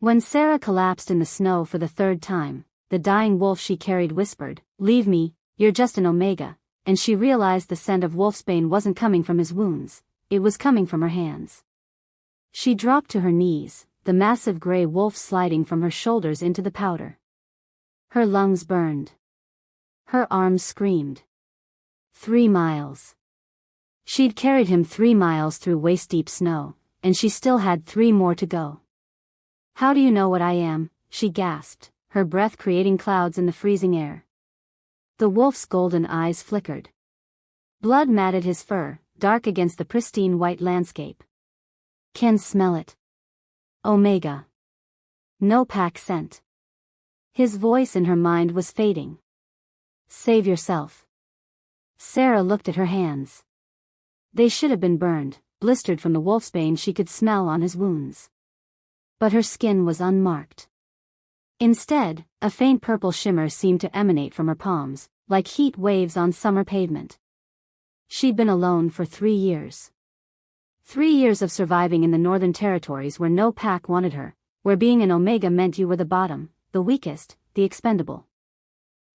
When Sarah collapsed in the snow for the third time, the dying wolf she carried whispered, "Leave me, you're just an Omega," and she realized the scent of wolfsbane wasn't coming from his wounds, it was coming from her hands. She dropped to her knees, the massive gray wolf sliding from her shoulders into the powder. Her lungs burned. Her arms screamed. 3 miles. She'd carried him 3 miles through waist-deep snow, and she still had 3 more to go. "How do you know what I am?" she gasped, her breath creating clouds in the freezing air. The wolf's golden eyes flickered. Blood matted his fur, dark against the pristine white landscape. "Can smell it. Omega. No pack scent." His voice in her mind was fading. "Save yourself." Sarah looked at her hands. They should have been burned, blistered from the wolfsbane she could smell on his wounds. But her skin was unmarked. Instead, a faint purple shimmer seemed to emanate from her palms, like heat waves on summer pavement. She'd been alone for 3 years. 3 years of surviving in the Northern Territories where no pack wanted her, where being an Omega meant you were the bottom, the weakest, the expendable.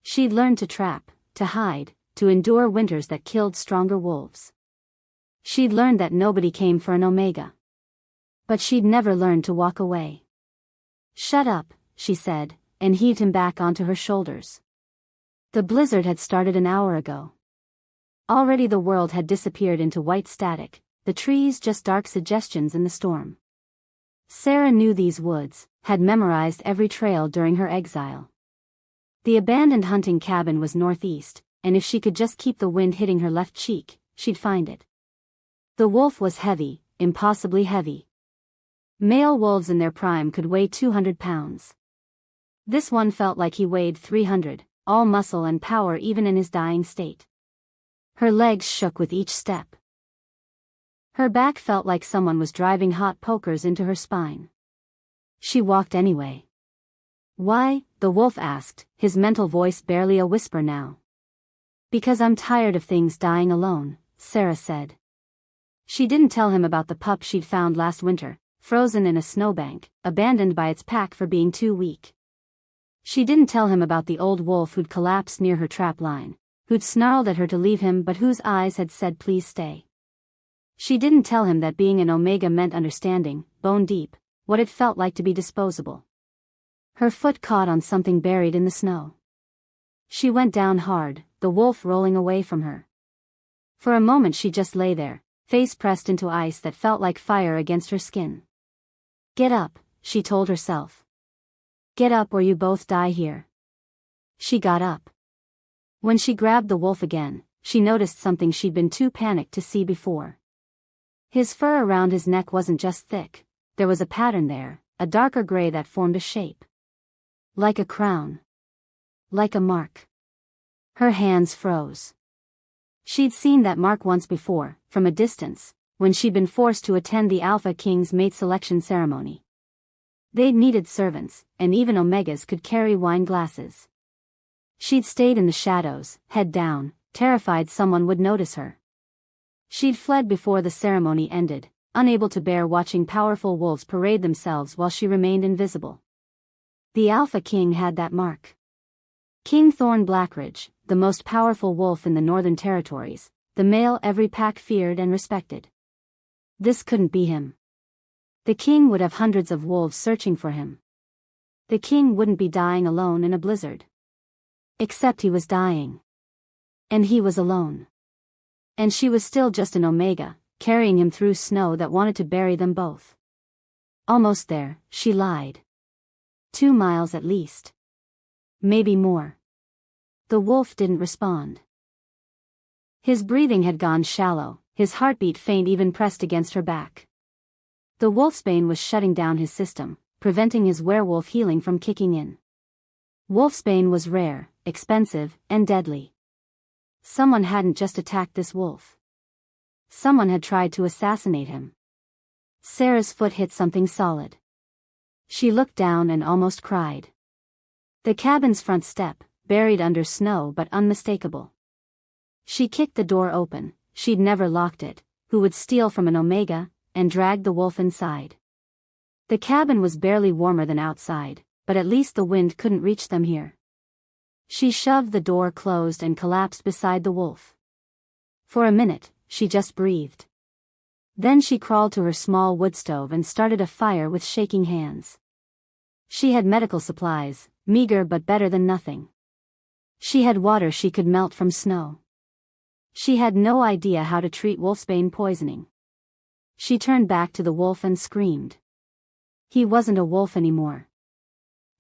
She'd learned to trap, to hide, to endure winters that killed stronger wolves. She'd learned that nobody came for an Omega. But she'd never learned to walk away. "Shut up," she said, and heaved him back onto her shoulders. The blizzard had started an hour ago. Already the world had disappeared into white static, the trees just dark suggestions in the storm. Sarah knew these woods, had memorized every trail during her exile. The abandoned hunting cabin was northeast, and if she could just keep the wind hitting her left cheek, she'd find it. The wolf was heavy, impossibly heavy. Male wolves in their prime could weigh 200 pounds. This one felt like he weighed 300, all muscle and power even in his dying state. Her legs shook with each step. Her back felt like someone was driving hot pokers into her spine. She walked anyway. "Why?" the wolf asked, his mental voice barely a whisper now. "Because I'm tired of things dying alone," Sarah said. She didn't tell him about the pup she'd found last winter, frozen in a snowbank, abandoned by its pack for being too weak. She didn't tell him about the old wolf who'd collapsed near her trap line, who'd snarled at her to leave him but whose eyes had said please stay. She didn't tell him that being an Omega meant understanding, bone deep, what it felt like to be disposable. Her foot caught on something buried in the snow. She went down hard, the wolf rolling away from her. For a moment she just lay there, face pressed into ice that felt like fire against her skin. "Get up," she told herself. "Get up or you both die here." She got up. When she grabbed the wolf again, she noticed something she'd been too panicked to see before. His fur around his neck wasn't just thick, there was a pattern there, a darker gray that formed a shape. Like a crown. Like a mark. Her hands froze. She'd seen that mark once before, from a distance, when she'd been forced to attend the Alpha King's mate selection ceremony. They'd needed servants, and even Omegas could carry wine glasses. She'd stayed in the shadows, head down, terrified someone would notice her. She'd fled before the ceremony ended, unable to bear watching powerful wolves parade themselves while she remained invisible. The Alpha King had that mark. King Thorn Blackridge, the most powerful wolf in the Northern Territories, the male every pack feared and respected. This couldn't be him. The king would have hundreds of wolves searching for him. The king wouldn't be dying alone in a blizzard. Except he was dying. And he was alone. And she was still just an Omega, carrying him through snow that wanted to bury them both. Almost there, she lied. 2 miles at least. Maybe more. The wolf didn't respond. His breathing had gone shallow, his heartbeat faint even pressed against her back. The wolfsbane was shutting down his system, preventing his werewolf healing from kicking in. Wolfsbane was rare, expensive, and deadly. Someone hadn't just attacked this wolf. Someone had tried to assassinate him. Sarah's foot hit something solid. She looked down and almost cried. The cabin's front step, buried under snow but unmistakable. She kicked the door open, she'd never locked it, who would steal from an Omega, and dragged the wolf inside. The cabin was barely warmer than outside, but at least the wind couldn't reach them here. She shoved the door closed and collapsed beside the wolf. For a minute, she just breathed. Then she crawled to her small wood stove and started a fire with shaking hands. She had medical supplies, meager but better than nothing. She had water she could melt from snow. She had no idea how to treat wolfsbane poisoning. She turned back to the wolf and screamed. He wasn't a wolf anymore.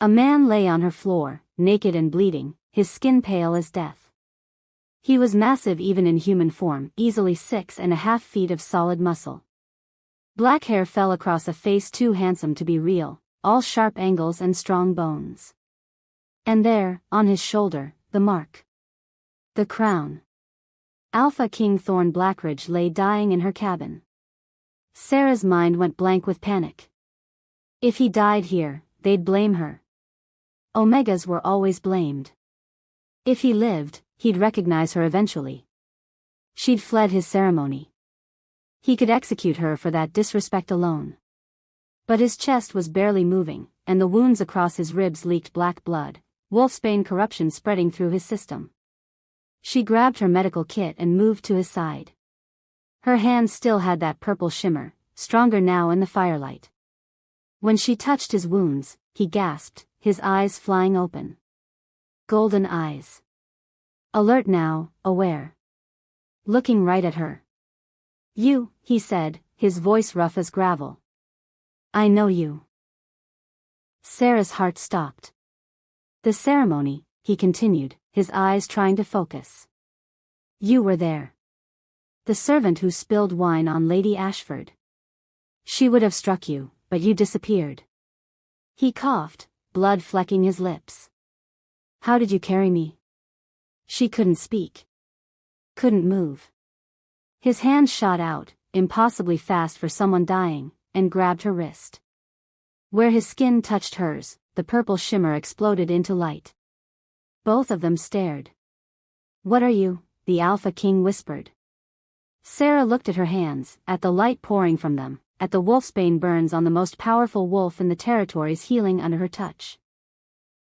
A man lay on her floor, naked and bleeding, his skin pale as death. He was massive even in human form, easily 6.5 feet of solid muscle. Black hair fell across a face too handsome to be real, all sharp angles and strong bones. And there, on his shoulder, the mark. The crown. Alpha King Thorn Blackridge lay dying in her cabin. Sarah's mind went blank with panic. If he died here, they'd blame her. Omegas were always blamed. If he lived, he'd recognize her eventually. She'd fled his ceremony. He could execute her for that disrespect alone. But his chest was barely moving, and the wounds across his ribs leaked black blood, wolfsbane corruption spreading through his system. She grabbed her medical kit and moved to his side. Her hand still had that purple shimmer, stronger now in the firelight. When she touched his wounds, he gasped, his eyes flying open. Golden eyes. Alert now, aware. Looking right at her. You, he said, his voice rough as gravel. I know you. Sarah's heart stopped. The ceremony, he continued, his eyes trying to focus. You were there. The servant who spilled wine on Lady Ashford. She would have struck you, but you disappeared. He coughed, blood flecking his lips. How did you carry me? She couldn't speak. Couldn't move. His hand shot out, impossibly fast for someone dying, and grabbed her wrist. Where his skin touched hers, the purple shimmer exploded into light. Both of them stared. What are you? The Alpha King whispered. Sarah looked at her hands, at the light pouring from them, at the wolfsbane burns on the most powerful wolf in the territories healing under her touch.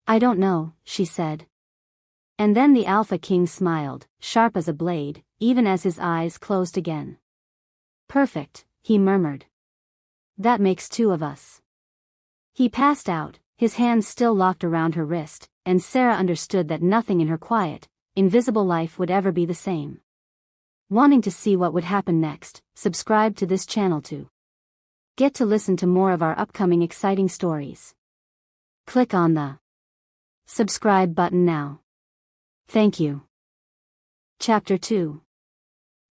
I don't know, she said. And then the Alpha King smiled, sharp as a blade, even as his eyes closed again. Perfect, he murmured. That makes 2 of us. He passed out, his hands still locked around her wrist, and Sarah understood that nothing in her quiet, invisible life would ever be the same. Wanting to see what would happen next, subscribe to this channel to get to listen to more of our upcoming exciting stories. Click on the subscribe button now. Thank you. Chapter 2.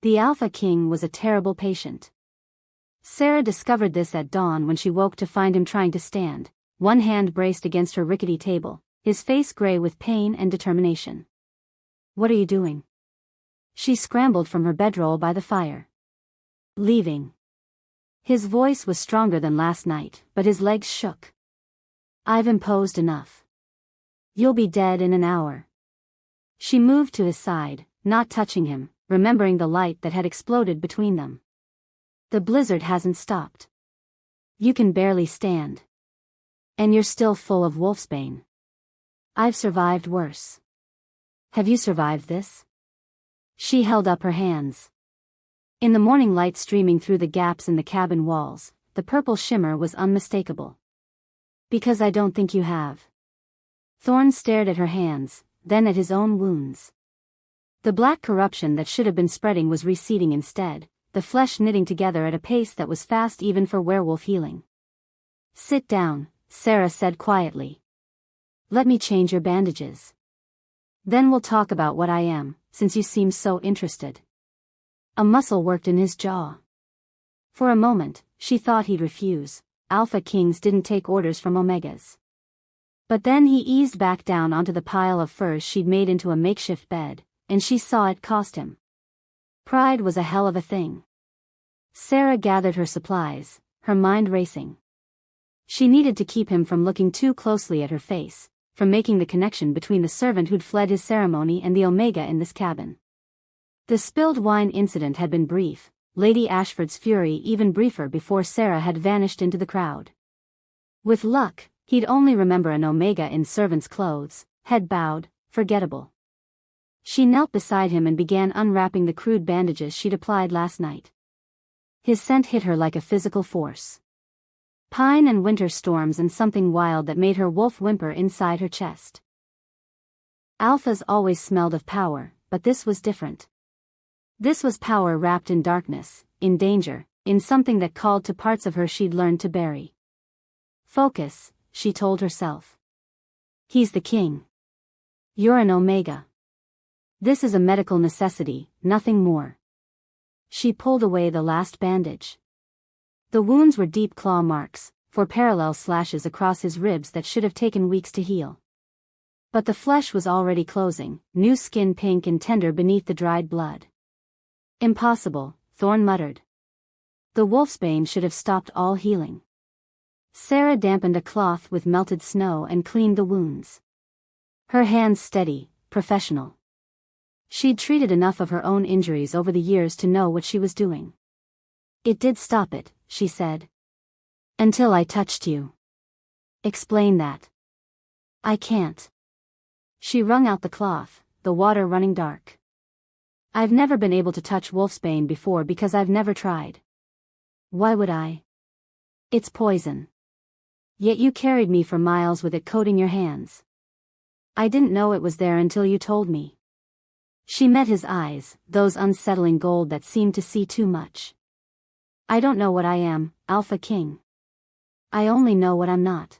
The Alpha King was a terrible patient. Sarah discovered this at dawn when she woke to find him trying to stand, one hand braced against her rickety table, his face gray with pain and determination. What are you doing? She scrambled from her bedroll by the fire. Leaving. His voice was stronger than last night, but his legs shook. I've imposed enough. You'll be dead in an hour. She moved to his side, not touching him, remembering the light that had exploded between them. The blizzard hasn't stopped. You can barely stand. And you're still full of wolfsbane. I've survived worse. Have you survived this? She held up her hands. In the morning light streaming through the gaps in the cabin walls, the purple shimmer was unmistakable. Because I don't think you have. Thorn stared at her hands, then at his own wounds. The black corruption that should have been spreading was receding instead, the flesh knitting together at a pace that was fast even for werewolf healing. Sit down, Sarah said quietly. Let me change your bandages. Then we'll talk about what I am, since you seem so interested. A muscle worked in his jaw. For a moment, she thought he'd refuse. Alpha Kings didn't take orders from Omegas. But then he eased back down onto the pile of furs she'd made into a makeshift bed, and she saw it cost him. Pride was a hell of a thing. Sarah gathered her supplies, her mind racing. She needed to keep him from looking too closely at her face, from making the connection between the servant who'd fled his ceremony and the Omega in this cabin. The spilled wine incident had been brief, Lady Ashford's fury even briefer before Sarah had vanished into the crowd. With luck, he'd only remember an Omega in servant's clothes, head bowed, forgettable. She knelt beside him and began unwrapping the crude bandages she'd applied last night. His scent hit her like a physical force. Pine and winter storms and something wild that made her wolf whimper inside her chest. Alpha's always smelled of power, but this was different. This was power wrapped in darkness, in danger, in something that called to parts of her she'd learned to bury. Focus, she told herself. He's the king. You're an Omega. This is a medical necessity, nothing more. She pulled away the last bandage. The wounds were deep claw marks, 4 parallel slashes across his ribs that should have taken weeks to heal. But the flesh was already closing, new skin pink and tender beneath the dried blood. Impossible, Thorn muttered. The wolfsbane should have stopped all healing. Sarah dampened a cloth with melted snow and cleaned the wounds. Her hands steady, professional. She'd treated enough of her own injuries over the years to know what she was doing. It did stop it, she said. Until I touched you. Explain that. I can't. She wrung out the cloth, the water running dark. I've never been able to touch wolfsbane before because I've never tried. Why would I? It's poison. Yet you carried me for miles with it coating your hands. I didn't know it was there until you told me. She met his eyes, those unsettling gold that seemed to see too much. I don't know what I am, Alpha King. I only know what I'm not.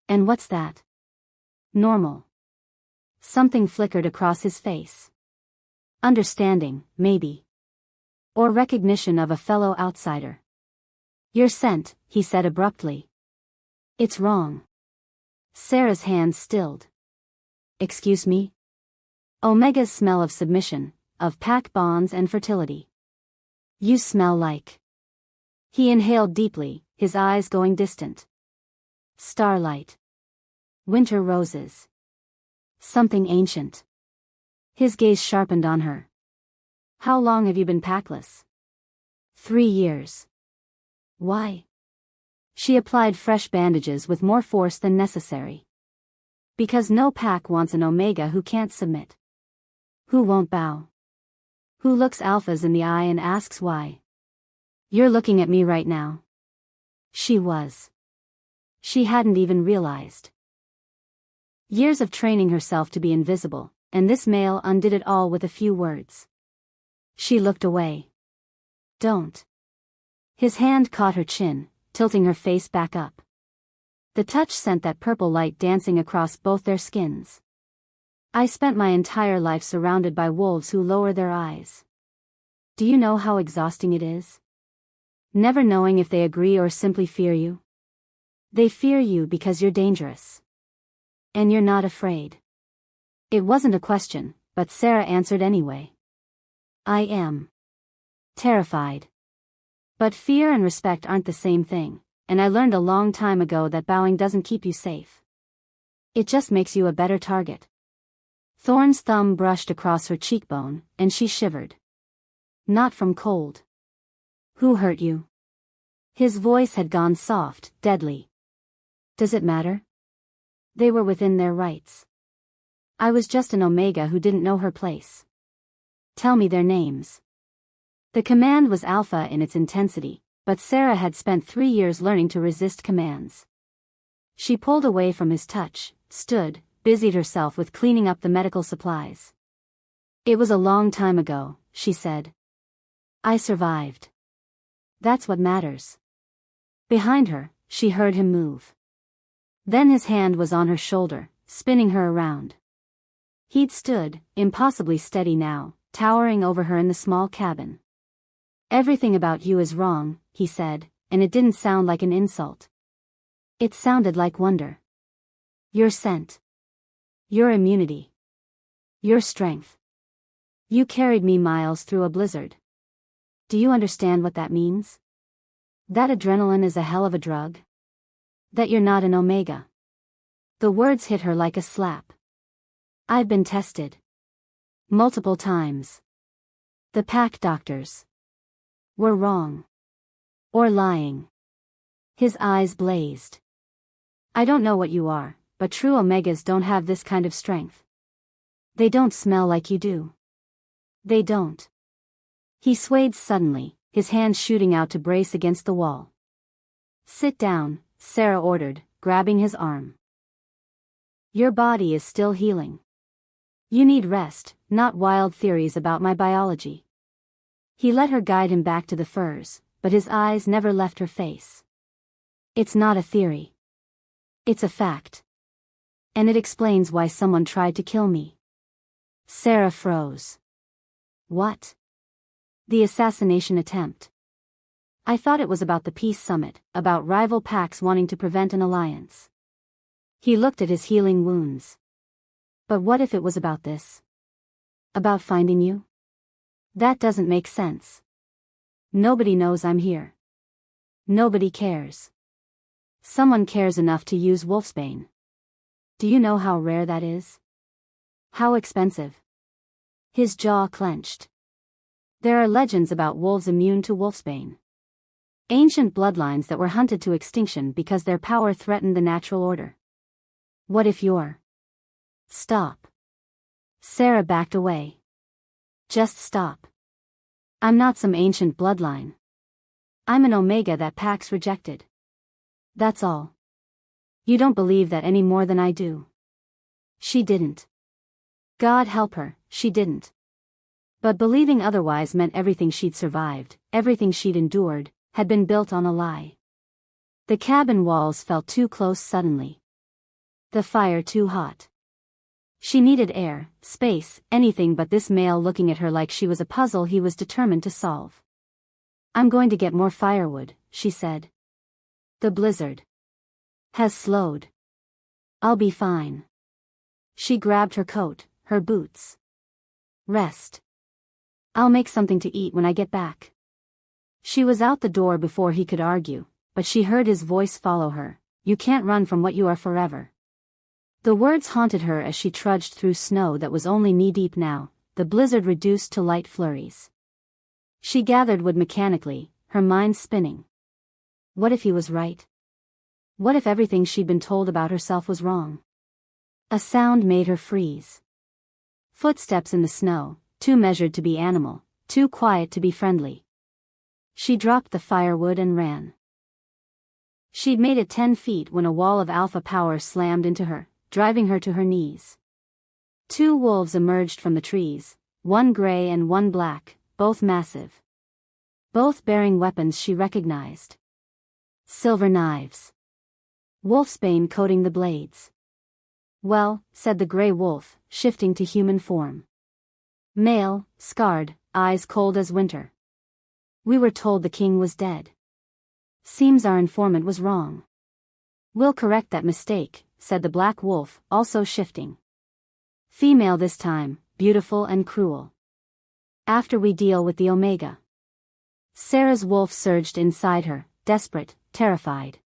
And what's that? Normal. Something flickered across his face. Understanding, maybe. Or recognition of a fellow outsider. You're sent, he said abruptly. It's wrong. Sarah's hands stilled. Excuse me? Omega's smell of submission, of pack bonds and fertility. You smell like. He inhaled deeply, his eyes going distant. Starlight. Winter roses. Something ancient. His gaze sharpened on her. How long have you been packless? 3 years. Why? She applied fresh bandages with more force than necessary. Because no pack wants an Omega who can't submit. Who won't bow? Who looks alphas in the eye and asks why? You're looking at me right now. She was. She hadn't even realized. Years of training herself to be invisible, and this male undid it all with a few words. She looked away. Don't. His hand caught her chin, tilting her face back up. The touch sent that purple light dancing across both their skins. I spent my entire life surrounded by wolves who lower their eyes. Do you know how exhausting it is? Never knowing if they agree or simply fear you. They fear you because you're dangerous. And you're not afraid. It wasn't a question, but Sarah answered anyway. I am. Terrified. But fear and respect aren't the same thing, and I learned a long time ago that bowing doesn't keep you safe. It just makes you a better target. Thorn's thumb brushed across her cheekbone, and she shivered. Not from cold. Who hurt you? His voice had gone soft, deadly. Does it matter? They were within their rights. I was just an Omega who didn't know her place. Tell me their names. The command was Alpha in its intensity, but Sarah had spent 3 years learning to resist commands. She pulled away from his touch, stood, busied herself with cleaning up the medical supplies. It was a long time ago, she said. I survived. That's what matters. Behind her, she heard him move. Then his hand was on her shoulder, spinning her around. He'd stood, impossibly steady now, towering over her in the small cabin. Everything about you is wrong, he said, and it didn't sound like an insult. It sounded like wonder. You're sent. Your immunity. Your strength. You carried me miles through a blizzard. Do you understand what that means? That adrenaline is a hell of a drug? That you're not an Omega. The words hit her like a slap. I've been tested. Multiple times. The pack doctors were wrong. Or lying. His eyes blazed. I don't know what you are, but true Omegas don't have this kind of strength. They don't smell like you do. They don't. He swayed suddenly, his hands shooting out to brace against the wall. Sit down, Sarah ordered, grabbing his arm. Your body is still healing. You need rest, not wild theories about my biology. He let her guide him back to the furs, but his eyes never left her face. It's not a theory. It's a fact. And it explains why someone tried to kill me. Sarah froze. What? The assassination attempt. I thought it was about the peace summit, about rival packs wanting to prevent an alliance. He looked at his healing wounds. But what if it was about this? About finding you? That doesn't make sense. Nobody knows I'm here. Nobody cares. Someone cares enough to use wolfsbane. Do you know how rare that is? How expensive? His jaw clenched. There are legends about wolves immune to wolfsbane. Ancient bloodlines that were hunted to extinction because their power threatened the natural order. What if you're... Stop. Sarah backed away. Just stop. I'm not some ancient bloodline. I'm an Omega that Pax rejected. That's all. You don't believe that any more than I do. She didn't. God help her, she didn't. But believing otherwise meant everything she'd survived, everything she'd endured, had been built on a lie. The cabin walls felt too close suddenly. The fire too hot. She needed air, space, anything but this male looking at her like she was a puzzle he was determined to solve. I'm going to get more firewood, she said. The blizzard has slowed. I'll be fine. She grabbed her coat, her boots. Rest. I'll make something to eat when I get back. She was out the door before he could argue, but she heard his voice follow her. You can't run from what you are forever. The words haunted her as she trudged through snow that was only knee-deep now, the blizzard reduced to light flurries. She gathered wood mechanically, her mind spinning. What if he was right? What if everything she'd been told about herself was wrong? A sound made her freeze. Footsteps in the snow, too measured to be animal, too quiet to be friendly. She dropped the firewood and ran. She'd made it 10 feet when a wall of alpha power slammed into her, driving her to her knees. 2 wolves emerged from the trees, one gray and one black, both massive. Both bearing weapons she recognized. Silver knives. Wolfsbane coating the blades. Well, said the gray wolf, shifting to human form. Male, scarred, eyes cold as winter. We were told the king was dead. Seems our informant was wrong. We'll correct that mistake, said the black wolf, also shifting. Female this time, beautiful and cruel. After we deal with the Omega. Sarah's wolf surged inside her, desperate, terrified.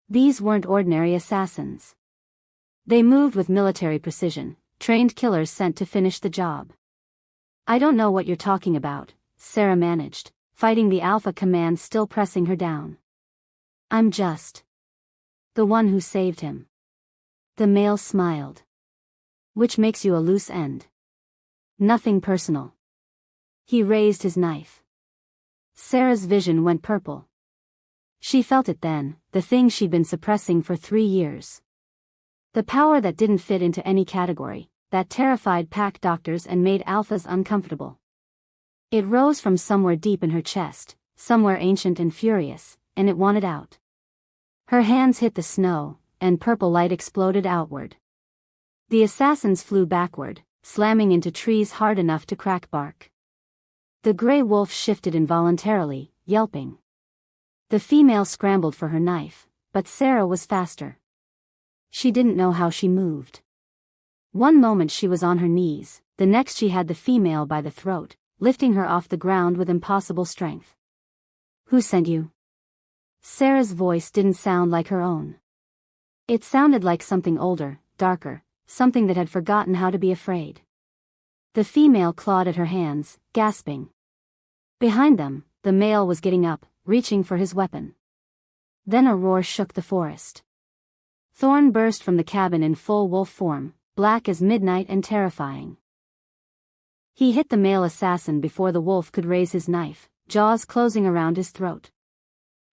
These weren't ordinary assassins. They moved with military precision, trained killers sent to finish the job. I don't know what you're talking about, Sarah managed, fighting the alpha command still pressing her down. I'm just the one who saved him. The male smiled. Which makes you a loose end. Nothing personal. He raised his knife. Sarah's vision went purple. She felt it then, the thing she'd been suppressing for 3 years. The power that didn't fit into any category, that terrified pack doctors and made alphas uncomfortable. It rose from somewhere deep in her chest, somewhere ancient and furious, and it wanted out. Her hands hit the snow, and purple light exploded outward. The assassins flew backward, slamming into trees hard enough to crack bark. The gray wolf shifted involuntarily, yelping. The female scrambled for her knife, but Sarah was faster. She didn't know how she moved. One moment she was on her knees, the next she had the female by the throat, lifting her off the ground with impossible strength. Who sent you? Sarah's voice didn't sound like her own. It sounded like something older, darker, something that had forgotten how to be afraid. The female clawed at her hands, gasping. Behind them, the male was getting up, reaching for his weapon. Then a roar shook the forest. Thorn burst from the cabin in full wolf form, black as midnight and terrifying. He hit the male assassin before the wolf could raise his knife, jaws closing around his throat.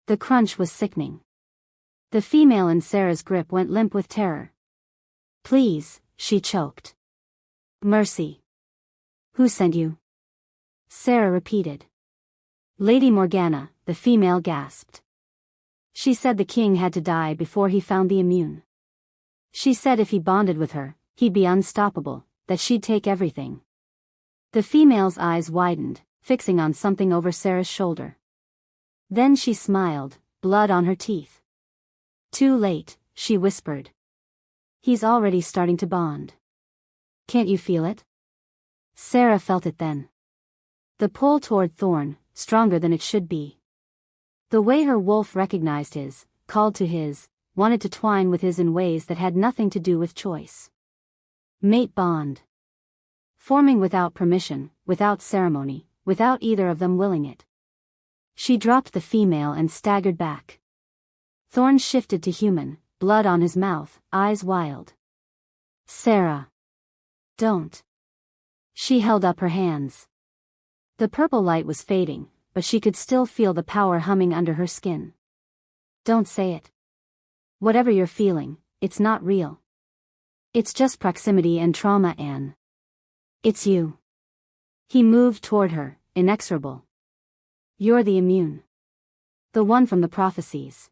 The crunch was sickening. The female in Sarah's grip went limp with terror. "Please," she choked. "Mercy." "Who sent you?" Sarah repeated. "Lady Morgana," the female gasped. "She said the king had to die before he found the immune. She said if he bonded with her, he'd be unstoppable, that she'd take everything." The female's eyes widened, fixing on something over Sarah's shoulder. Then she smiled, blood on her teeth. "Too late," she whispered. "He's already starting to bond. Can't you feel it?" Sarah felt it then. The pull toward Thorn, stronger than it should be. The way her wolf recognized his, called to his, wanted to twine with his in ways that had nothing to do with choice. Mate bond. Forming without permission, without ceremony, without either of them willing it. She dropped the female and staggered back. Thorn shifted to human, blood on his mouth, eyes wild. "Sarah. Don't." She held up her hands. The purple light was fading, but she could still feel the power humming under her skin. "Don't say it. Whatever you're feeling, it's not real. It's just proximity and trauma, Anne. It's you." He moved toward her, inexorable. "You're the immune. The one from the prophecies.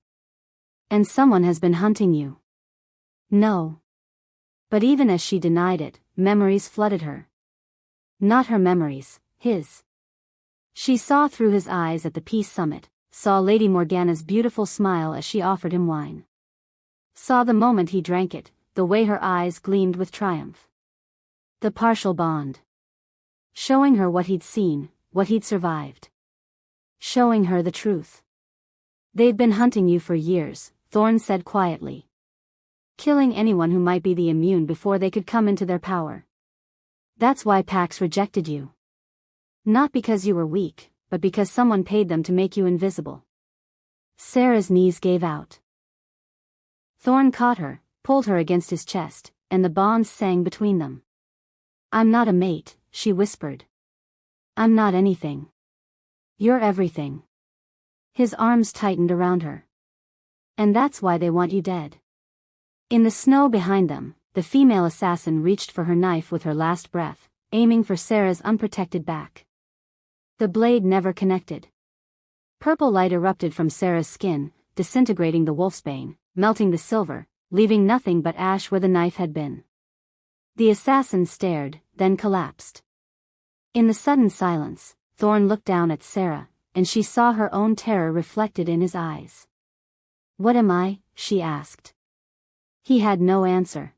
And someone has been hunting you." "No." But even as she denied it, memories flooded her. Not her memories, his. She saw through his eyes at the peace summit, saw Lady Morgana's beautiful smile as she offered him wine. Saw the moment he drank it, the way her eyes gleamed with triumph. The partial bond. Showing her what he'd seen, what he'd survived. Showing her the truth. "They've been hunting you for years," Thorn said quietly. "Killing anyone who might be the immune before they could come into their power. That's why Pax rejected you. Not because you were weak, but because someone paid them to make you invisible." Sarah's knees gave out. Thorn caught her, pulled her against his chest, and the bond sang between them. "I'm not a mate," she whispered. "I'm not anything. You're everything." His arms tightened around her. "And that's why they want you dead." In the snow behind them, the female assassin reached for her knife with her last breath, aiming for Sarah's unprotected back. The blade never connected. Purple light erupted from Sarah's skin, disintegrating the wolfsbane, melting the silver, leaving nothing but ash where the knife had been. The assassin stared, then collapsed. In the sudden silence, Thorn looked down at Sarah, and she saw her own terror reflected in his eyes. "What am I?" she asked. He had no answer.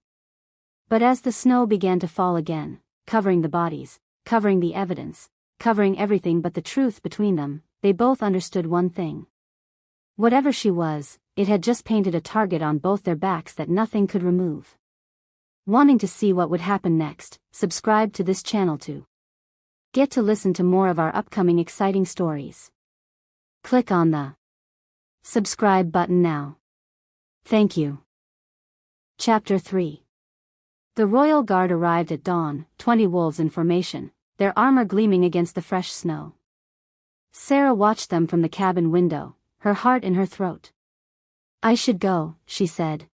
But as the snow began to fall again, covering the bodies, covering the evidence, covering everything but the truth between them, they both understood one thing. Whatever she was, it had just painted a target on both their backs that nothing could remove. Wanting to see what would happen next, subscribe to this channel to get to listen to more of our upcoming exciting stories. Click on the subscribe button now. Thank you. Chapter 3. The royal guard arrived at dawn, 20 wolves in formation, their armor gleaming against the fresh snow. Sarah watched them from the cabin window, her heart in her throat. "I should go," she said.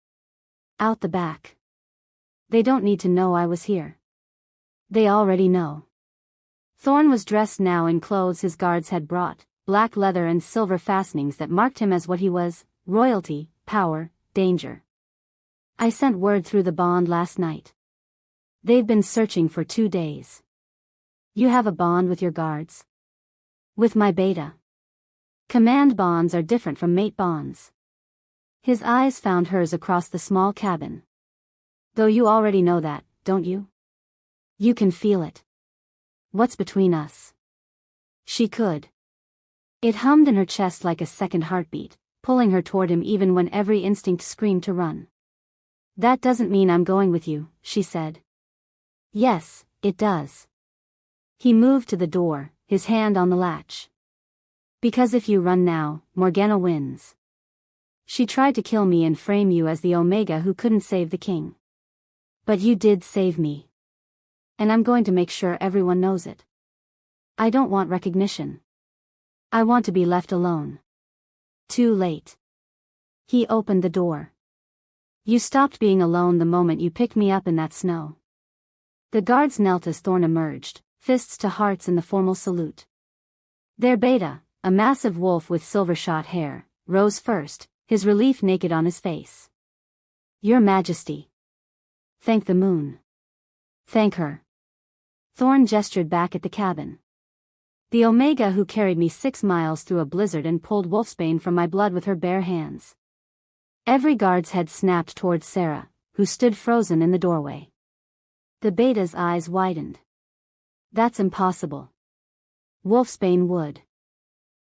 "Out the back. They don't need to know I was here. They already know." Thorn was dressed now in clothes his guards had brought, black leather and silver fastenings that marked him as what he was: royalty, power, danger. "I sent word through the bond last night. They've been searching for 2 days. You have a bond with your guards?" "With my beta. Command bonds are different from mate bonds." His eyes found hers across the small cabin. "Though you already know that, don't you? You can feel it. What's between us?" She could. It hummed in her chest like a second heartbeat, pulling her toward him even when every instinct screamed to run. "That doesn't mean I'm going with you," she said. "Yes, it does." He moved to the door, his hand on the latch. "Because if you run now, Morgana wins." She tried to kill me and frame you as the Omega who couldn't save the king. But you did save me. And I'm going to make sure everyone knows it. I don't want recognition. I want to be left alone. Too late. He opened the door. You stopped being alone the moment you picked me up in that snow. The guards knelt as Thorn emerged, fists to hearts in the formal salute. Their beta, a massive wolf with silver-shot hair, rose first, his relief naked on his face. Your Majesty. Thank the moon. Thank her. Thorn gestured back at the cabin. The Omega who carried me 6 miles through a blizzard and pulled wolfsbane from my blood with her bare hands. Every guard's head snapped towards Sarah, who stood frozen in the doorway. The beta's eyes widened. That's impossible. Wolfsbane would.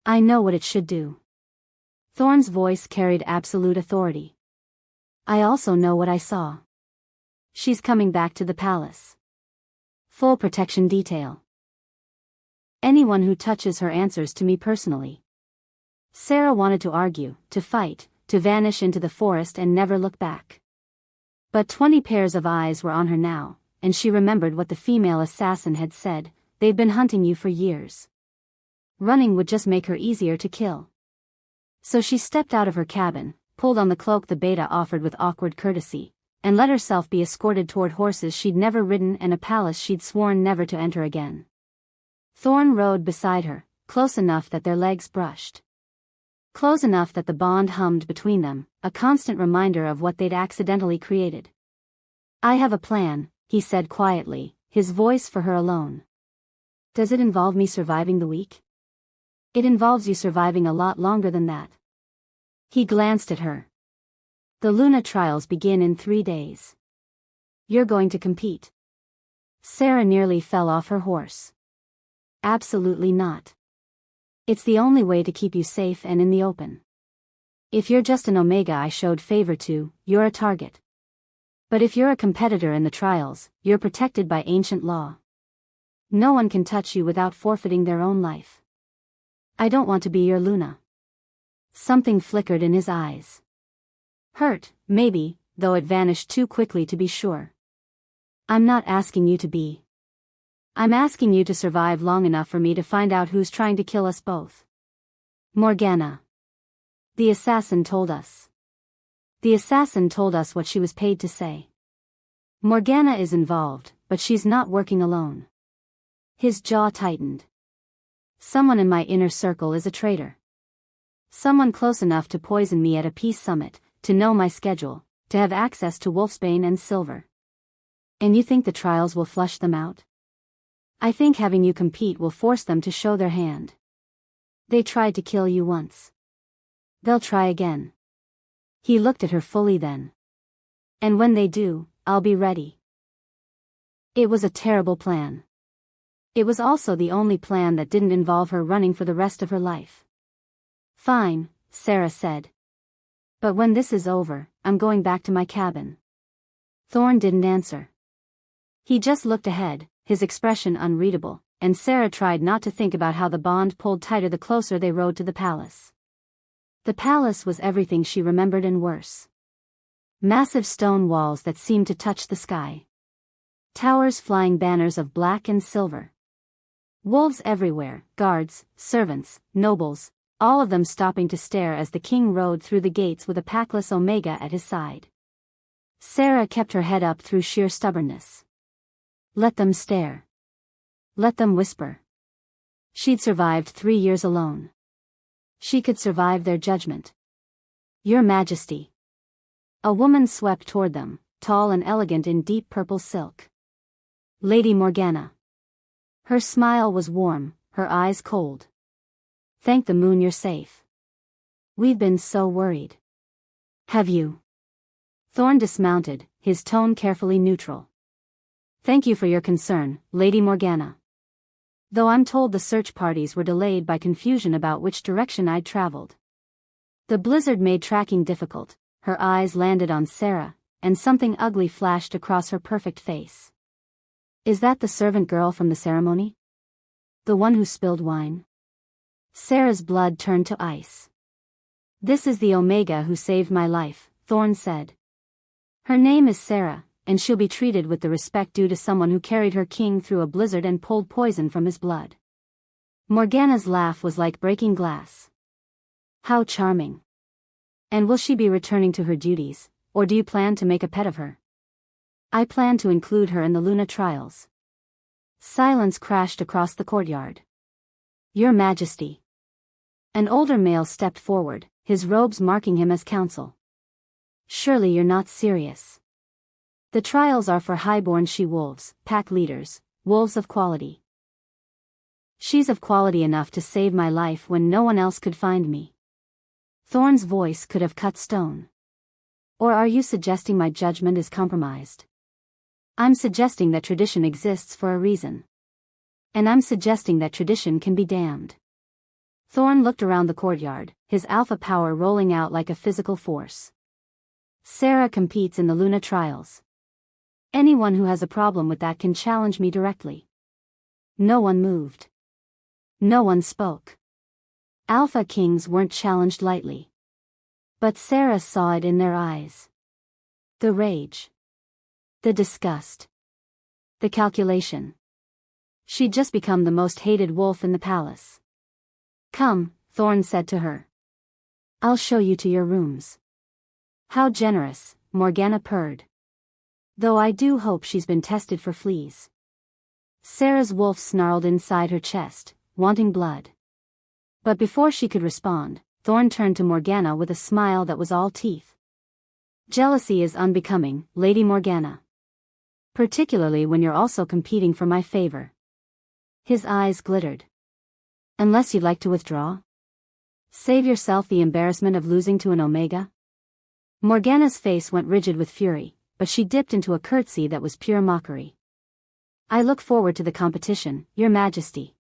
I know what it should do. Thorn's voice carried absolute authority. I also know what I saw. She's coming back to the palace. Full protection detail. Anyone who touches her answers to me personally. Sarah wanted to argue, to fight, to vanish into the forest and never look back. But 20 pairs of eyes were on her now, and she remembered what the female assassin had said, they've been hunting you for years. Running would just make her easier to kill. So she stepped out of her cabin, pulled on the cloak the beta offered with awkward courtesy, and let herself be escorted toward horses she'd never ridden and a palace she'd sworn never to enter again. Thorn rode beside her, close enough that their legs brushed. Close enough that the bond hummed between them, a constant reminder of what they'd accidentally created. I have a plan, he said quietly, his voice for her alone. Does it involve me surviving the week? It involves you surviving a lot longer than that. He glanced at her. The Luna trials begin in 3 days. You're going to compete. Sarah nearly fell off her horse. Absolutely not. It's the only way to keep you safe and in the open. If you're just an Omega I showed favor to, you're a target. But if you're a competitor in the trials, you're protected by ancient law. No one can touch you without forfeiting their own life. I don't want to be your Luna. Something flickered in his eyes. Hurt, maybe, though it vanished too quickly to be sure. I'm not asking you to be. I'm asking you to survive long enough for me to find out who's trying to kill us both. Morgana. The assassin told us. The assassin told us what she was paid to say. Morgana is involved, but she's not working alone. His jaw tightened. Someone in my inner circle is a traitor. Someone close enough to poison me at a peace summit, to know my schedule, to have access to wolfsbane and silver. And you think the trials will flush them out? I think having you compete will force them to show their hand. They tried to kill you once. They'll try again. He looked at her fully then. And when they do, I'll be ready. It was a terrible plan. It was also the only plan that didn't involve her running for the rest of her life. Fine, Sarah said. But when this is over, I'm going back to my cabin. Thorn didn't answer. He just looked ahead, his expression unreadable, and Sarah tried not to think about how the bond pulled tighter the closer they rode to the palace. The palace was everything she remembered and worse. Massive stone walls that seemed to touch the sky. Towers flying banners of black and silver. Wolves everywhere, guards, servants, nobles, all of them stopping to stare as the king rode through the gates with a packless Omega at his side. Sarah kept her head up through sheer stubbornness. Let them stare. Let them whisper. She'd survived 3 years alone. She could survive their judgment. Your Majesty. A woman swept toward them, tall and elegant in deep purple silk. Lady Morgana. Her smile was warm, her eyes cold. Thank the moon you're safe. We've been so worried. Have you? Thorn dismounted, his tone carefully neutral. Thank you for your concern, Lady Morgana. Though I'm told the search parties were delayed by confusion about which direction I'd traveled. The blizzard made tracking difficult, her eyes landed on Sarah, and something ugly flashed across her perfect face. Is that the servant girl from the ceremony? The one who spilled wine? Sarah's blood turned to ice. This is the Omega who saved my life, Thorn said. Her name is Sarah, and she'll be treated with the respect due to someone who carried her king through a blizzard and pulled poison from his blood. Morgana's laugh was like breaking glass. How charming. And will she be returning to her duties, or do you plan to make a pet of her? I plan to include her in the Luna trials. Silence crashed across the courtyard. Your Majesty. An older male stepped forward, his robes marking him as counsel. Surely you're not serious. The trials are for highborn she-wolves, pack leaders, wolves of quality. She's of quality enough to save my life when no one else could find me. Thorn's voice could have cut stone. Or are you suggesting my judgment is compromised? I'm suggesting that tradition exists for a reason. And I'm suggesting that tradition can be damned. Thorn looked around the courtyard, his alpha power rolling out like a physical force. Sarah competes in the Luna trials. Anyone who has a problem with that can challenge me directly. No one moved. No one spoke. Alpha kings weren't challenged lightly. But Sarah saw it in their eyes. The rage. The disgust. The calculation. She'd just become the most hated wolf in the palace. Come, Thorn said to her. I'll show you to your rooms. How generous, Morgana purred. Though I do hope she's been tested for fleas. Sarah's wolf snarled inside her chest, wanting blood. But before she could respond, Thorn turned to Morgana with a smile that was all teeth. Jealousy is unbecoming, Lady Morgana. Particularly when you're also competing for my favor. His eyes glittered. Unless you'd like to withdraw? Save yourself the embarrassment of losing to an Omega? Morgana's face went rigid with fury, but she dipped into a curtsy that was pure mockery. I look forward to the competition, Your Majesty.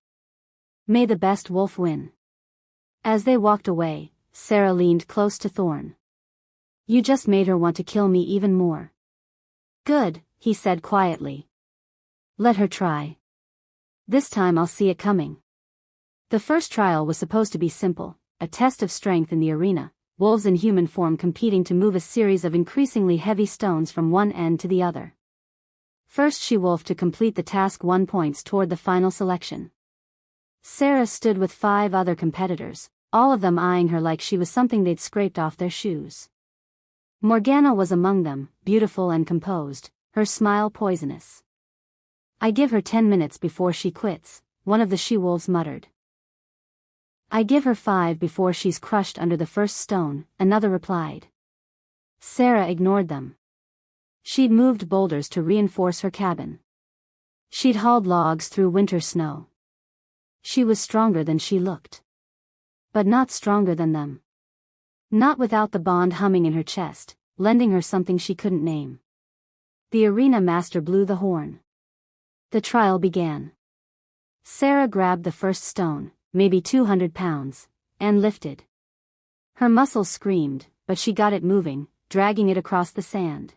May the best wolf win. As they walked away, Sarah leaned close to Thorn. You just made her want to kill me even more. Good, he said quietly. Let her try. This time I'll see it coming. The first trial was supposed to be simple, a test of strength in the arena, wolves in human form competing to move a series of increasingly heavy stones from one end to the other. First she-wolf to complete the task won points toward the final selection. Sarah stood with 5 other competitors, all of them eyeing her like she was something they'd scraped off their shoes. Morgana was among them, beautiful and composed, her smile poisonous. I give her 10 minutes before she quits, one of the she-wolves muttered. I give her 5 before she's crushed under the first stone, another replied. Sarah ignored them. She'd moved boulders to reinforce her cabin. She'd hauled logs through winter snow. She was stronger than she looked. But not stronger than them. Not without the bond humming in her chest, lending her something she couldn't name. The arena master blew the horn. The trial began. Sarah grabbed the first stone, maybe 200 pounds, and lifted. Her muscles screamed, but she got it moving, dragging it across the sand.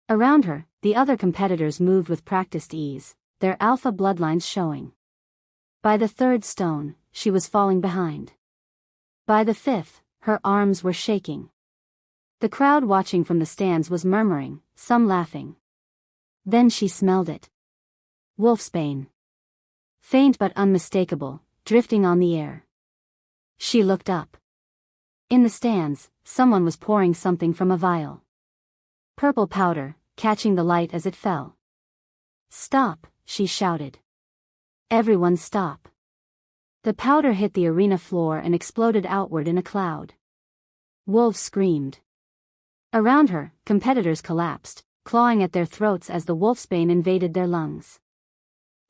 Around her, the other competitors moved with practiced ease, their alpha bloodlines showing. By the 3rd stone, she was falling behind. By the 5th, her arms were shaking. The crowd watching from the stands was murmuring, some laughing. Then she smelled it. Wolfsbane. Faint but unmistakable, drifting on the air. She looked up. In the stands, someone was pouring something from a vial. Purple powder, catching the light as it fell. Stop, she shouted. Everyone stop. The powder hit the arena floor and exploded outward in a cloud. Wolves screamed. Around her, competitors collapsed, clawing at their throats as the wolfsbane invaded their lungs.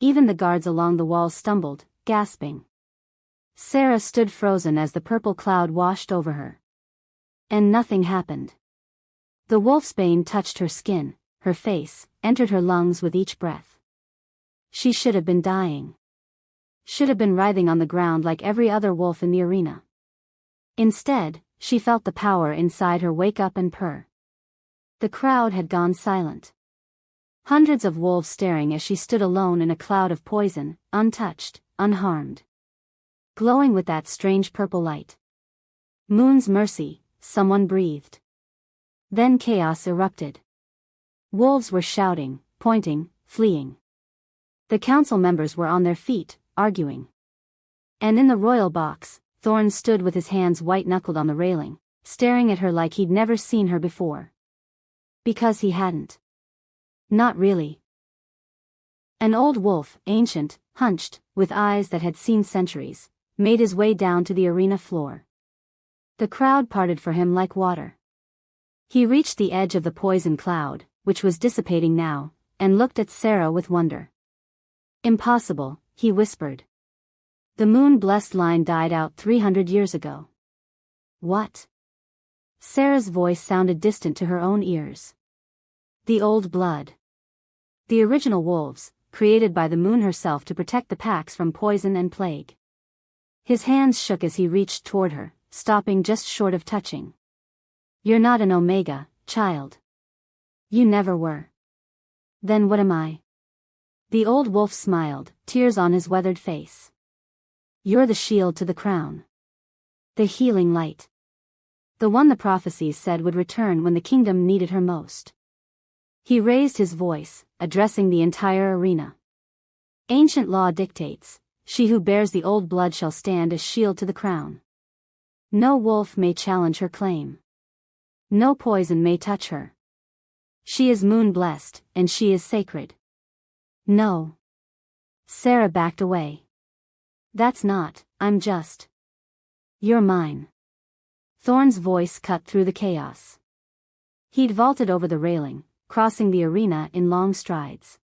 Even the guards along the walls stumbled, gasping. Sarah stood frozen as the purple cloud washed over her. And nothing happened. The wolfsbane touched her skin, her face, entered her lungs with each breath. She should have been dying. Should have been writhing on the ground like every other wolf in the arena. Instead, she felt the power inside her wake up and purr. The crowd had gone silent. Hundreds of wolves staring as she stood alone in a cloud of poison, untouched, unharmed. Glowing with that strange purple light. Moon's mercy, someone breathed. Then chaos erupted. Wolves were shouting, pointing, fleeing. The council members were on their feet, arguing. And in the royal box, Thorn stood with his hands white-knuckled on the railing, staring at her like he'd never seen her before. Because he hadn't. Not really. An old wolf, ancient, hunched, with eyes that had seen centuries, made his way down to the arena floor. The crowd parted for him like water. He reached the edge of the poison cloud, which was dissipating now, and looked at Sarah with wonder. Impossible, he whispered. The moon-blessed line died out 300 years ago. What? Sarah's voice sounded distant to her own ears. The old blood. The original wolves, created by the moon herself to protect the packs from poison and plague. His hands shook as he reached toward her, stopping just short of touching. You're not an Omega, child. You never were. Then what am I? The old wolf smiled, tears on his weathered face. You're the shield to the crown. The healing light. The one the prophecies said would return when the kingdom needed her most. He raised his voice, addressing the entire arena. Ancient law dictates, she who bears the old blood shall stand as shield to the crown. No wolf may challenge her claim. No poison may touch her. She is moon-blessed, and she is sacred. No. Sarah backed away. That's not, I'm just. You're mine. Thorn's voice cut through the chaos. He'd vaulted over the railing, crossing the arena in long strides.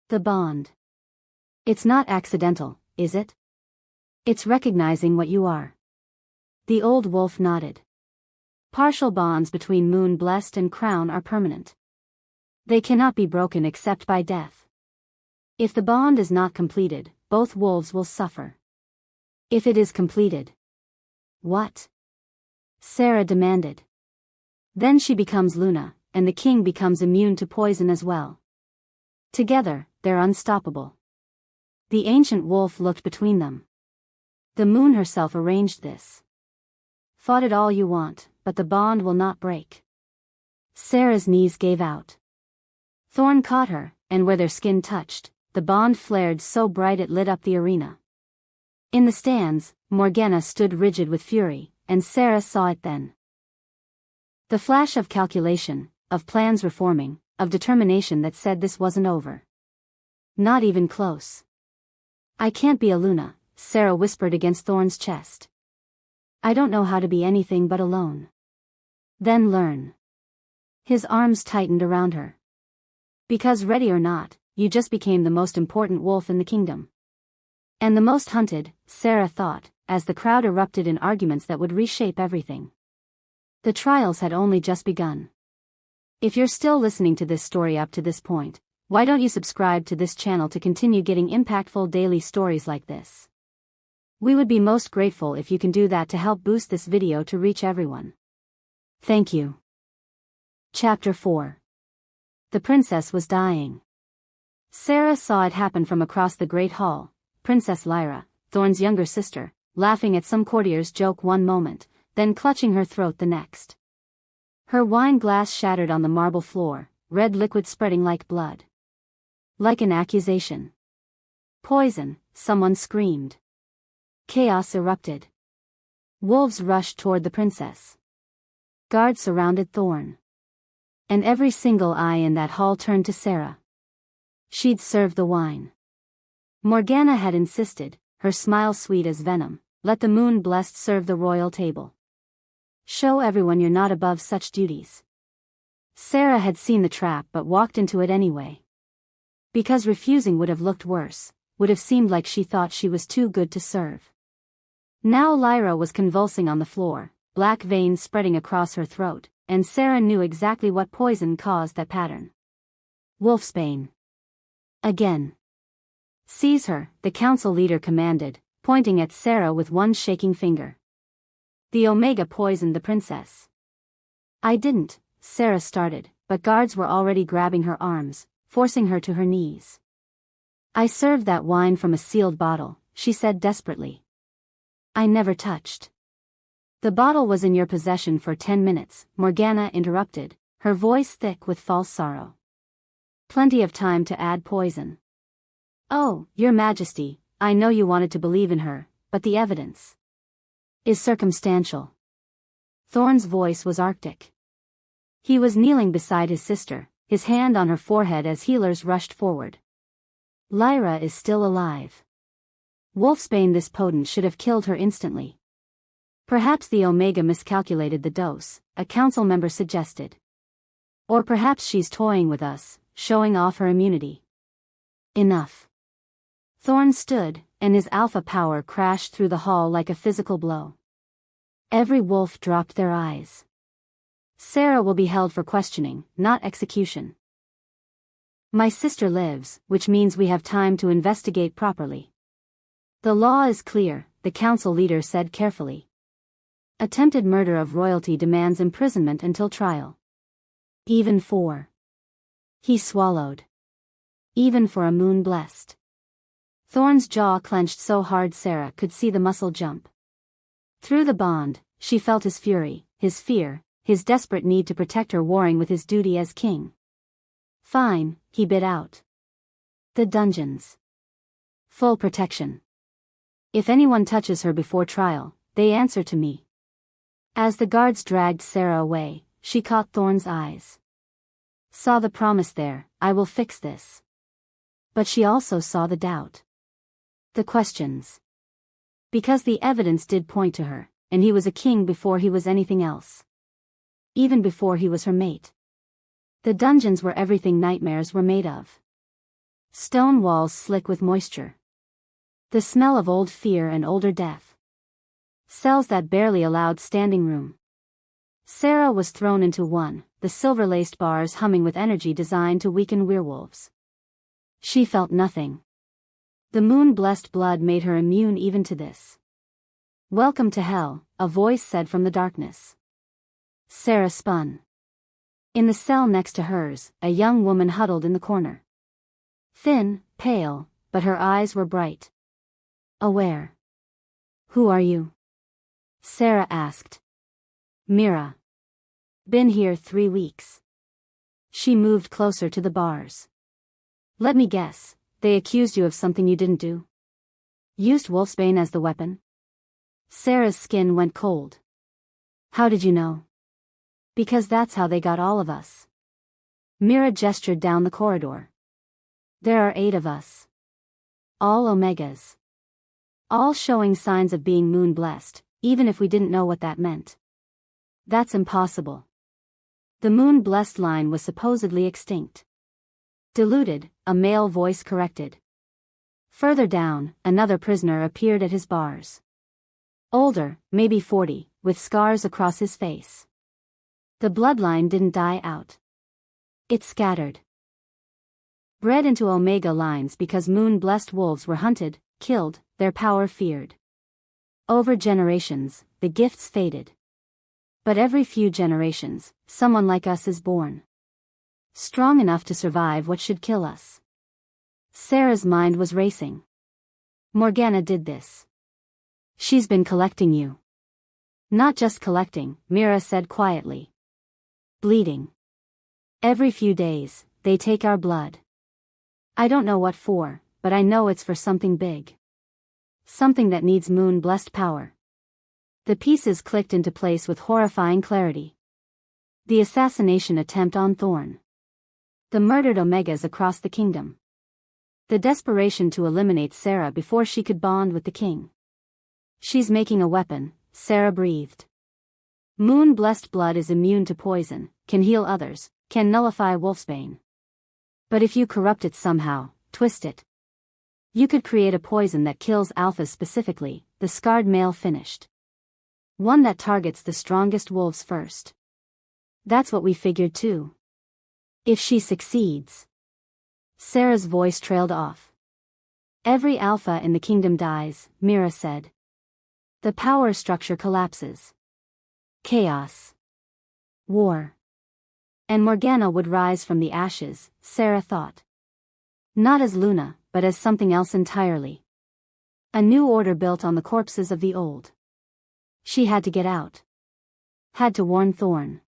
The bond. It's not accidental, is it? It's recognizing what you are. The old wolf nodded. Partial bonds between moon-blessed and crown are permanent. They cannot be broken except by death. If the bond is not completed, both wolves will suffer. If it is completed. What? Sarah demanded. Then she becomes Luna, and the king becomes immune to poison as well. Together, they're unstoppable. The ancient wolf looked between them. The moon herself arranged this. Fought it all you want, but the bond will not break. Sarah's knees gave out. Thorn caught her, and where their skin touched, the bond flared so bright it lit up the arena. In the stands, Morgana stood rigid with fury, and Sarah saw it then. The flash of calculation, of plans reforming, of determination that said this wasn't over. Not even close. I can't be a Luna, Sarah whispered against Thorn's chest. I don't know how to be anything but alone. Then learn. His arms tightened around her. Because ready or not, you just became the most important wolf in the kingdom. And the most hunted, Sarah thought, as the crowd erupted in arguments that would reshape everything. The trials had only just begun. If you're still listening to this story up to this point, why don't you subscribe to this channel to continue getting impactful daily stories like this? We would be most grateful if you can do that to help boost this video to reach everyone. Thank you. Chapter 4. The princess was dying. Sarah saw it happen from across the great hall. Princess Lyra, Thorn's younger sister, laughing at some courtier's joke one moment, then clutching her throat the next. Her wine glass shattered on the marble floor, red liquid spreading like blood. Like an accusation. Poison, someone screamed. Chaos erupted. Wolves rushed toward the princess. Guards surrounded Thorn. And every single eye in that hall turned to Sarah. She'd served the wine. Morgana had insisted, her smile sweet as venom, let the moon-blessed serve the royal table. Show everyone you're not above such duties. Sarah had seen the trap but walked into it anyway. Because refusing would have looked worse, would have seemed like she thought she was too good to serve. Now Lyra was convulsing on the floor, black veins spreading across her throat, and Sarah knew exactly what poison caused that pattern. Wolfsbane. Again. Seize her, the council leader commanded, pointing at Sarah with one shaking finger. The Omega poisoned the princess. I didn't, Sarah started, but guards were already grabbing her arms, forcing her to her knees. I served that wine from a sealed bottle, she said desperately. I never touched. The bottle was in your possession for 10 minutes, Morgana interrupted, her voice thick with false sorrow. Plenty of time to add poison. Oh, Your Majesty, I know you wanted to believe in her, but the evidence is circumstantial. Thorn's voice was arctic. He was kneeling beside his sister, his hand on her forehead as healers rushed forward. Lyra is still alive. Wolfsbane this potent should have killed her instantly. Perhaps the Omega miscalculated the dose, a council member suggested. Or perhaps she's toying with us, showing off her immunity. Enough. Thorn stood, and his alpha power crashed through the hall like a physical blow. Every wolf dropped their eyes. Sarah will be held for questioning, not execution. My sister lives, which means we have time to investigate properly. The law is clear, the council leader said carefully. Attempted murder of royalty demands imprisonment until trial. Even for. He swallowed. Even for a moon blessed. Thorn's jaw clenched so hard Sarah could see the muscle jump. Through the bond, she felt his fury, his fear, his desperate need to protect her warring with his duty as king. Fine, he bit out. The dungeons. Full protection. If anyone touches her before trial, they answer to me. As the guards dragged Sarah away, she caught Thorn's eyes. Saw the promise there, I will fix this. But she also saw the doubt. The questions. Because the evidence did point to her, and he was a king before he was anything else. Even before he was her mate. The dungeons were everything nightmares were made of. Stone walls slick with moisture. The smell of old fear and older death. Cells that barely allowed standing room. Sarah was thrown into one, the silver-laced bars humming with energy designed to weaken werewolves. She felt nothing. The moon-blessed blood made her immune even to this. Welcome to hell, a voice said from the darkness. Sarah spun. In the cell next to hers, a young woman huddled in the corner. Thin, pale, but her eyes were bright. Aware. Who are you? Sarah asked. Mira. Been here 3 weeks. She moved closer to the bars. Let me guess, they accused you of something you didn't do? Used Wolfsbane as the weapon? Sarah's skin went cold. How did you know? Because that's how they got all of us. Mira gestured down the corridor. There are 8 of us. All Omegas. All showing signs of being moon-blessed, even if we didn't know what that meant. That's impossible. The moon-blessed line was supposedly extinct. Diluted, a male voice corrected. Further down, another prisoner appeared at his bars. Older, maybe 40, with scars across his face. The bloodline didn't die out. It scattered. Bred into Omega lines because moon-blessed wolves were hunted, killed, their power feared. Over generations, the gifts faded. But every few generations, someone like us is born. Strong enough to survive what should kill us. Sarah's mind was racing. Morgana did this. She's been collecting you. Not just collecting, Mira said quietly. Bleeding. Every few days, they take our blood. I don't know what for, but I know it's for something big. Something that needs moon-blessed power. The pieces clicked into place with horrifying clarity. The assassination attempt on Thorn. The murdered Omegas across the kingdom. The desperation to eliminate Sarah before she could bond with the king. She's making a weapon, Sarah breathed. Moon-blessed blood is immune to poison, can heal others, can nullify Wolfsbane. But if you corrupt it somehow, twist it. You could create a poison that kills alphas specifically, the scarred male finished. One that targets the strongest wolves first. That's what we figured too. If she succeeds. Sarah's voice trailed off. Every alpha in the kingdom dies, Mira said. The power structure collapses. Chaos. War. And Morgana would rise from the ashes, Sarah thought. Not as Luna, but as something else entirely. A new order built on the corpses of the old. She had to get out. Had to warn Thorn.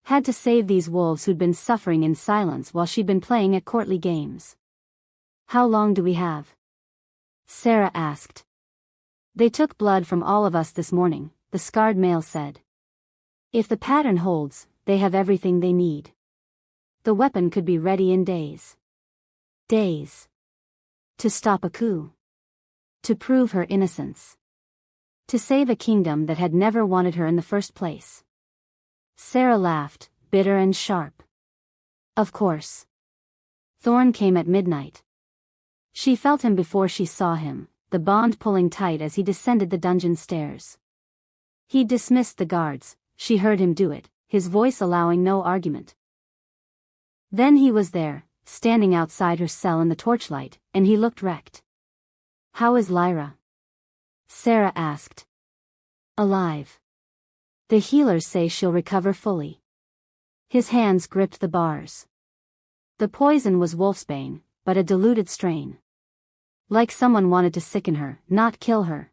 Had to save these wolves who'd been suffering in silence while she'd been playing at courtly games. How long do we have? Sarah asked. They took blood from all of us this morning, the scarred male said. If the pattern holds, they have everything they need. The weapon could be ready in days. Days. To stop a coup. To prove her innocence. To save a kingdom that had never wanted her in the first place. Sarah laughed, bitter and sharp. Of course. Thorn came at midnight. She felt him before she saw him, the bond pulling tight as he descended the dungeon stairs. He dismissed the guards, she heard him do it, his voice allowing no argument. Then he was there, standing outside her cell in the torchlight, and he looked wrecked. How is Lyra? Sarah asked. Alive. The healers say she'll recover fully. His hands gripped the bars. The poison was wolfsbane, but a diluted strain. Like someone wanted to sicken her, not kill her.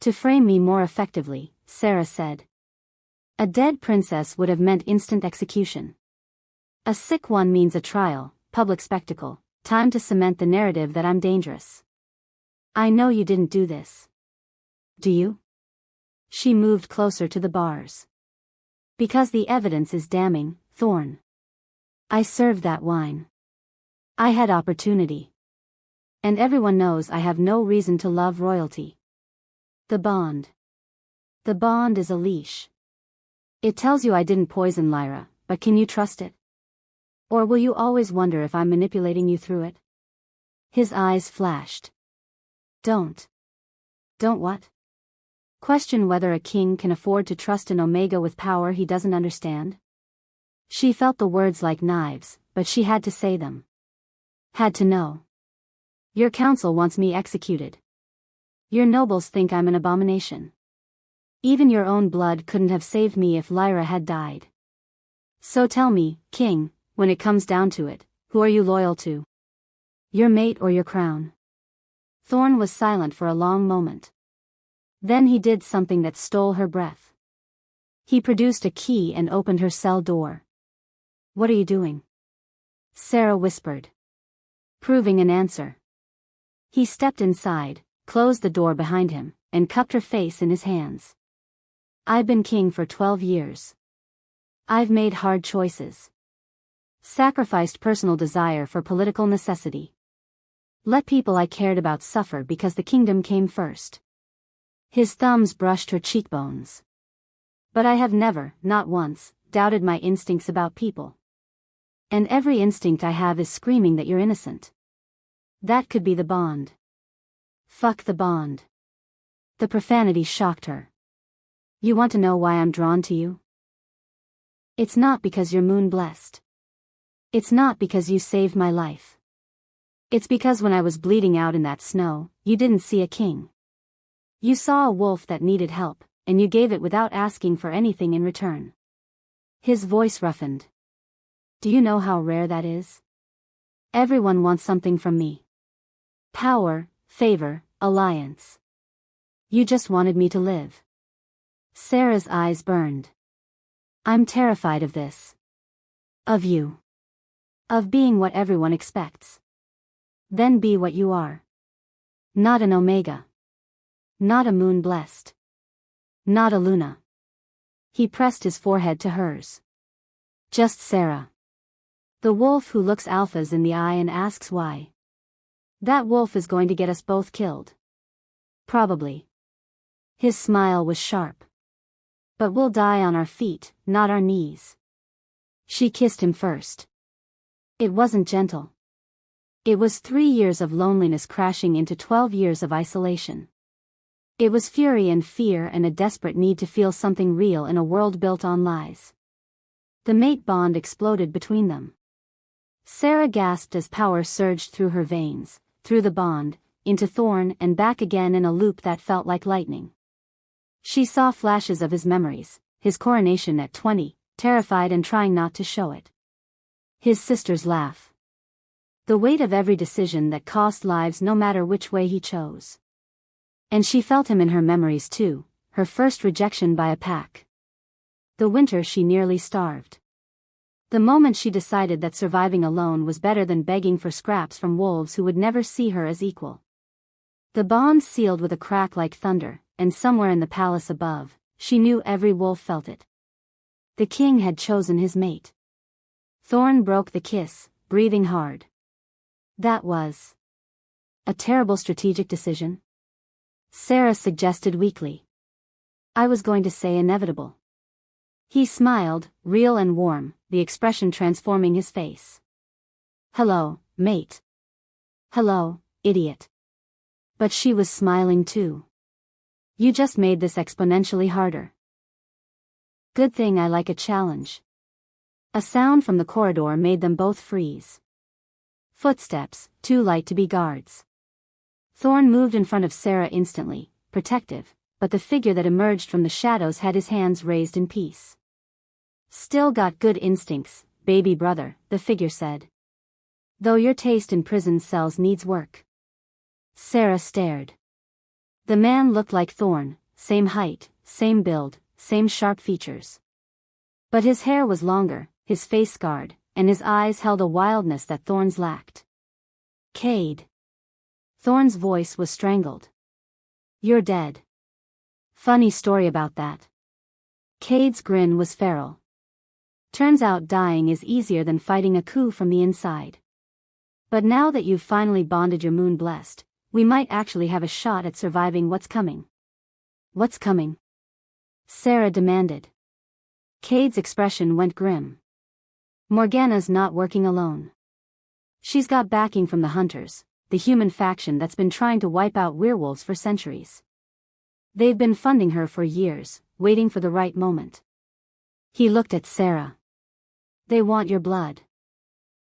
To frame me more effectively, Sarah said. A dead princess would have meant instant execution. A sick one means a trial, public spectacle, time to cement the narrative that I'm dangerous. I know you didn't do this. Do you? She moved closer to the bars. Because the evidence is damning, Thorn. I served that wine. I had opportunity. And everyone knows I have no reason to love royalty. The bond. The bond is a leash. It tells you I didn't poison Lyra, but can you trust it? Or will you always wonder if I'm manipulating you through it? His eyes flashed. Don't. Don't what? Question whether a king can afford to trust an Omega with power he doesn't understand? She felt the words like knives, but she had to say them. Had to know. Your council wants me executed. Your nobles think I'm an abomination. Even your own blood couldn't have saved me if Lyra had died. So tell me, king, when it comes down to it, who are you loyal to? Your mate or your crown? Thorn was silent for a long moment. Then he did something that stole her breath. He produced a key and opened her cell door. What are you doing? Sarah whispered. Proving an answer. He stepped inside, closed the door behind him, and cupped her face in his hands. I've been king for 12 years. I've made hard choices. Sacrificed personal desire for political necessity. Let people I cared about suffer because the kingdom came first. His thumbs brushed her cheekbones. But I have never, not once, doubted my instincts about people. And every instinct I have is screaming that you're innocent. That could be the bond. Fuck the bond. The profanity shocked her. You want to know why I'm drawn to you? It's not because you're moon-blessed. It's not because you saved my life. It's because when I was bleeding out in that snow, you didn't see a king. You saw a wolf that needed help, and you gave it without asking for anything in return. His voice roughened. Do you know how rare that is? Everyone wants something from me. Power, favor, alliance. You just wanted me to live. Sarah's eyes burned. I'm terrified of this. Of you. Of being what everyone expects. Then be what you are. Not an Omega. Not a moon blessed. Not a Luna. He pressed his forehead to hers. Just Sarah. The wolf who looks alphas in the eye and asks why. That wolf is going to get us both killed. Probably. His smile was sharp. But we'll die on our feet, not our knees. She kissed him first. It wasn't gentle. It was 3 years of loneliness crashing into 12 years of isolation. It was fury and fear and a desperate need to feel something real in a world built on lies. The mate bond exploded between them. Sarah gasped as power surged through her veins, through the bond, into Thorn and back again in a loop that felt like lightning. She saw flashes of his memories, his coronation at 20, terrified and trying not to show it. His sister's laugh. The weight of every decision that cost lives no matter which way he chose. And she felt him in her memories too, her first rejection by a pack. The winter she nearly starved. The moment she decided that surviving alone was better than begging for scraps from wolves who would never see her as equal. The bond sealed with a crack like thunder, and somewhere in the palace above, she knew every wolf felt it. The king had chosen his mate. Thorn broke the kiss, breathing hard. That was a terrible strategic decision. Sarah suggested weakly. I was going to say inevitable. He smiled, real and warm, the expression transforming his face. Hello, mate. Hello, idiot. But she was smiling too. You just made this exponentially harder. Good thing I like a challenge. A sound from the corridor made them both freeze. Footsteps, too light to be guards. Thorn moved in front of Sarah instantly, protective, but the figure that emerged from the shadows had his hands raised in peace. Still got good instincts, baby brother, the figure said. Though your taste in prison cells needs work. Sarah stared. The man looked like Thorn, same height, same build, same sharp features. But his hair was longer, his face scarred, and his eyes held a wildness that Thorn's lacked. Cade. Thorn's voice was strangled. You're dead. Funny story about that. Cade's grin was feral. Turns out dying is easier than fighting a coup from the inside. But now that you've finally bonded your moon blessed, we might actually have a shot at surviving what's coming. What's coming? Sarah demanded. Cade's expression went grim. Morgana's not working alone. She's got backing from the Hunters, the human faction that's been trying to wipe out werewolves for centuries. They've been funding her for years, waiting for the right moment. He looked at Sarah. They want your blood.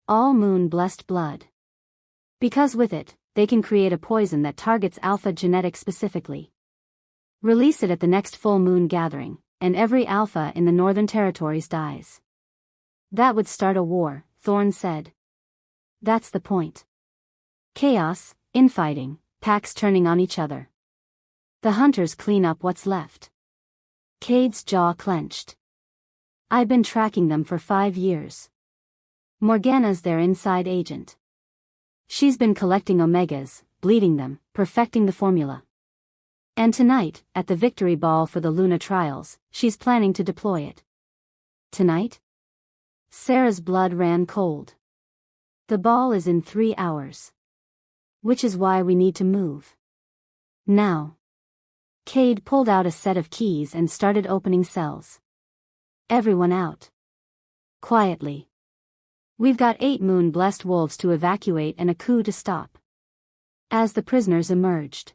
All moon-blessed blood. Because with it, they can create a poison that targets alpha genetics specifically. Release it at the next full moon gathering, and every alpha in the Northern Territories dies. That would start a war, Thorn said. That's the point. Chaos, infighting, packs turning on each other. The Hunters clean up what's left. Cade's jaw clenched. I've been tracking them for 5 years. Morgana's their inside agent. She's been collecting omegas, bleeding them, perfecting the formula. And tonight, at the victory ball for the Luna trials, she's planning to deploy it. Tonight? Sarah's blood ran cold. The ball is in 3 hours. Which is why we need to move. Now. Cade pulled out a set of keys and started opening cells. Everyone out. Quietly. We've got 8 moon-blessed wolves to evacuate and a coup to stop. As the prisoners emerged.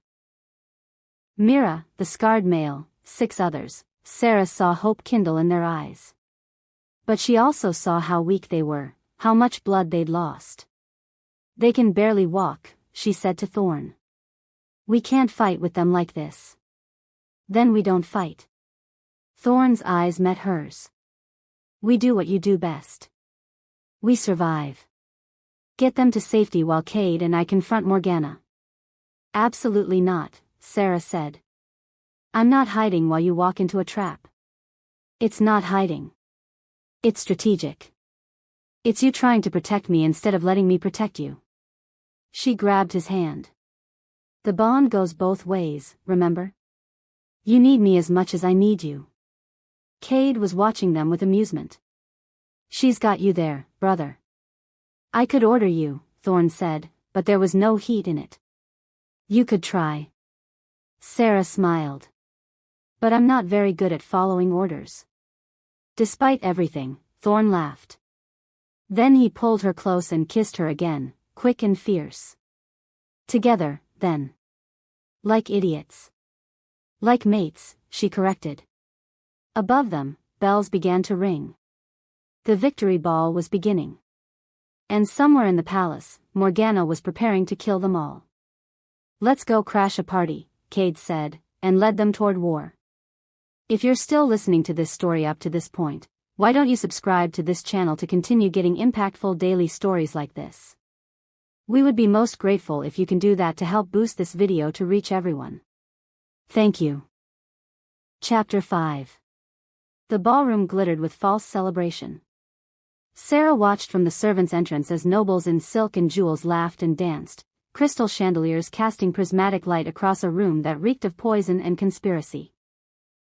Mira, the scarred male, 6 others, Sarah saw hope kindle in their eyes. But she also saw how weak they were, how much blood they'd lost. They can barely walk, she said to Thorn. We can't fight with them like this. Then we don't fight. Thorn's eyes met hers. We do what you do best. We survive. Get them to safety while Cade and I confront Morgana. Absolutely not, Sarah said. I'm not hiding while you walk into a trap. It's not hiding. It's strategic. It's you trying to protect me instead of letting me protect you. She grabbed his hand. The bond goes both ways, remember? You need me as much as I need you. Cade was watching them with amusement. She's got you there, brother. I could order you, Thorn said, but there was no heat in it. You could try. Sarah smiled. But I'm not very good at following orders. Despite everything, Thorn laughed. Then he pulled her close and kissed her again, quick and fierce. Together, then. Like idiots. Like mates, she corrected. Above them, bells began to ring. The victory ball was beginning. And somewhere in the palace, Morgana was preparing to kill them all. Let's go crash a party, Cade said, and led them toward war. If you're still listening to this story up to this point, why don't you subscribe to this channel to continue getting impactful daily stories like this? We would be most grateful if you can do that to help boost this video to reach everyone. Thank you. Chapter 5. The ballroom glittered with false celebration. Sarah watched from the servants' entrance as nobles in silk and jewels laughed and danced, crystal chandeliers casting prismatic light across a room that reeked of poison and conspiracy.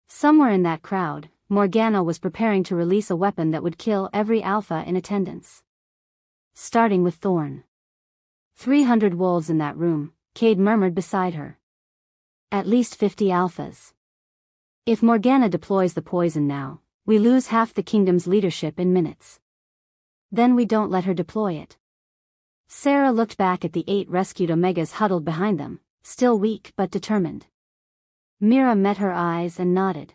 Somewhere in that crowd, Morgana was preparing to release a weapon that would kill every alpha in attendance. Starting with Thorn. 300 wolves in that room, Cade murmured beside her. At least 50 alphas. If Morgana deploys the poison now, we lose half the kingdom's leadership in minutes. Then we don't let her deploy it. Sarah looked back at the 8 rescued Omegas huddled behind them, still weak but determined. Mira met her eyes and nodded.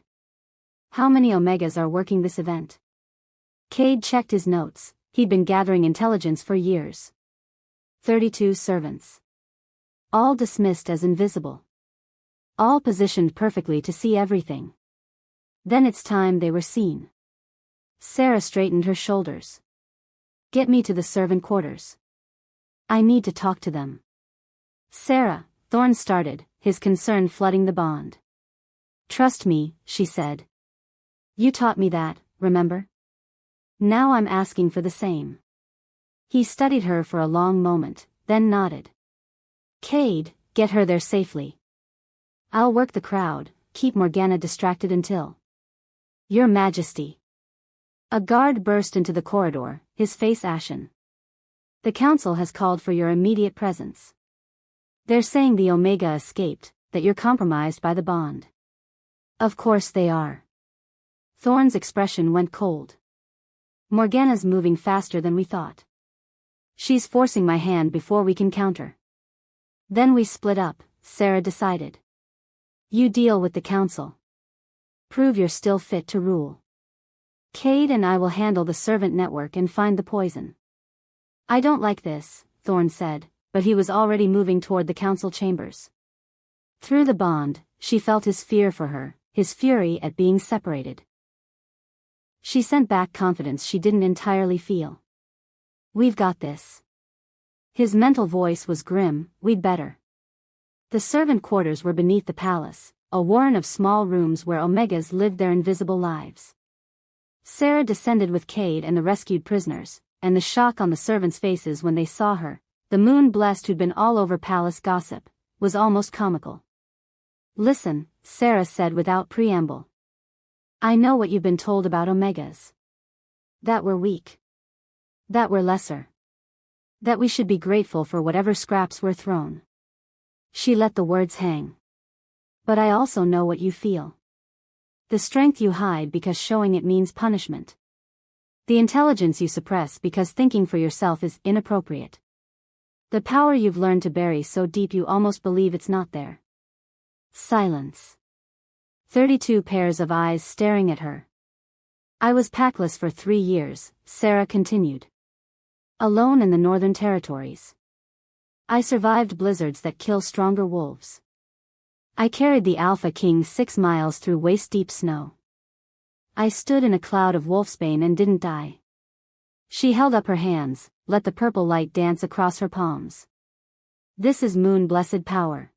How many Omegas are working this event? Cade checked his notes. He'd been gathering intelligence for years. 32 servants. All dismissed as invisible. All positioned perfectly to see everything. Then it's time they were seen. Sarah straightened her shoulders. Get me to the servant quarters. I need to talk to them. Sarah, Thorn started, his concern flooding the bond. Trust me, she said. You taught me that, remember? Now I'm asking for the same. He studied her for a long moment, then nodded. Cade, get her there safely. I'll work the crowd, keep Morgana distracted until. Your Majesty. A guard burst into the corridor, his face ashen. The council has called for your immediate presence. They're saying the Omega escaped, that you're compromised by the bond. Of course they are. Thorn's expression went cold. Morgana's moving faster than we thought. She's forcing my hand before we can counter. Then we split up, Sarah decided. You deal with the council. Prove you're still fit to rule. Cade and I will handle the servant network and find the poison. I don't like this, Thorn said, but he was already moving toward the council chambers. Through the bond, she felt his fear for her, his fury at being separated. She sent back confidence she didn't entirely feel. We've got this. His mental voice was grim, we'd better. The servant quarters were beneath the palace, a warren of small rooms where Omegas lived their invisible lives. Sarah descended with Cade and the rescued prisoners, and the shock on the servants' faces when they saw her, the moon blessed who'd been all over palace gossip, was almost comical. Listen, Sarah said without preamble. I know what you've been told about Omegas. That we're weak. That we're lesser. That we should be grateful for whatever scraps we're thrown. She let the words hang. But I also know what you feel. The strength you hide because showing it means punishment. The intelligence you suppress because thinking for yourself is inappropriate. The power you've learned to bury so deep you almost believe it's not there. Silence. 32 pairs of eyes staring at her. I was packless for 3 years, Sarah continued. Alone in the Northern Territories. I survived blizzards that kill stronger wolves. I carried the Alpha King 6 miles through waist-deep snow. I stood in a cloud of wolfsbane and didn't die. She held up her hands, let the purple light dance across her palms. This is moon-blessed power.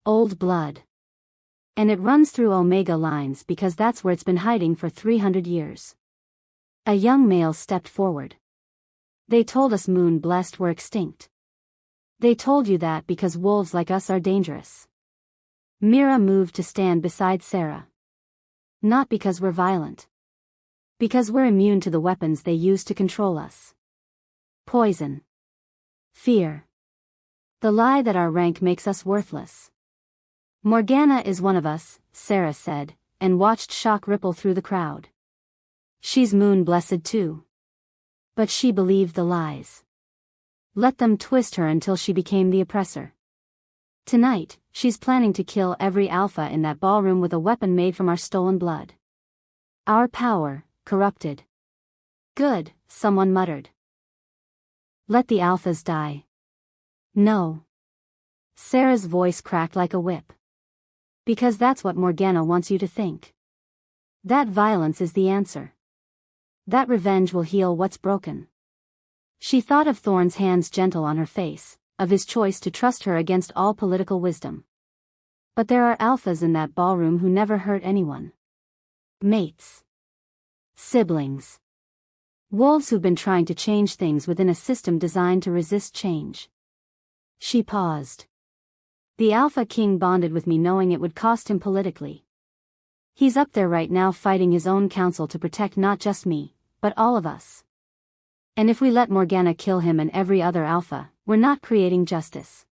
Old blood. And it runs through Omega lines because that's where it's been hiding for 300 years. A young male stepped forward. They told us moon-blessed were extinct. They told you that because wolves like us are dangerous. Mira moved to stand beside Sarah. Not because we're violent. Because we're immune to the weapons they use to control us. Poison. Fear. The lie that our rank makes us worthless. Morgana is one of us, Sarah said, and watched shock ripple through the crowd. She's moon-blessed too. But she believed the lies. Let them twist her until she became the oppressor. Tonight, she's planning to kill every alpha in that ballroom with a weapon made from our stolen blood. Our power, corrupted. Good, someone muttered. Let the alphas die. No. Sarah's voice cracked like a whip. Because that's what Morgana wants you to think. That violence is the answer. That revenge will heal what's broken. She thought of Thorn's hands gentle on her face, of his choice to trust her against all political wisdom. But there are alphas in that ballroom who never hurt anyone. Mates. Siblings. Wolves who've been trying to change things within a system designed to resist change. She paused. The Alpha King bonded with me knowing it would cost him politically. He's up there right now fighting his own council to protect not just me, but all of us. And if we let Morgana kill him and every other Alpha, we're not creating justice.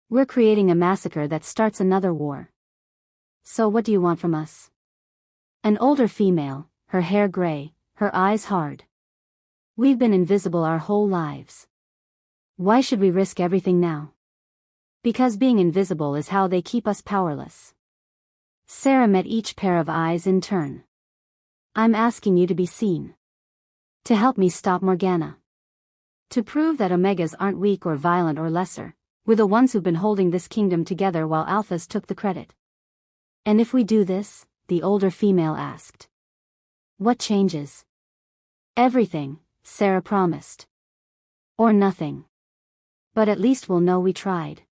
We're creating a massacre that starts another war. So what do you want from us? An older female, her hair gray, her eyes hard. We've been invisible our whole lives. Why should we risk everything now? Because being invisible is how they keep us powerless. Sarah met each pair of eyes in turn. I'm asking you to be seen. To help me stop Morgana. To prove that Omegas aren't weak or violent or lesser. We're the ones who've been holding this kingdom together while Alphas took the credit. And if we do this, the older female asked. What changes? Everything, Sarah promised. Or nothing. But at least we'll know we tried.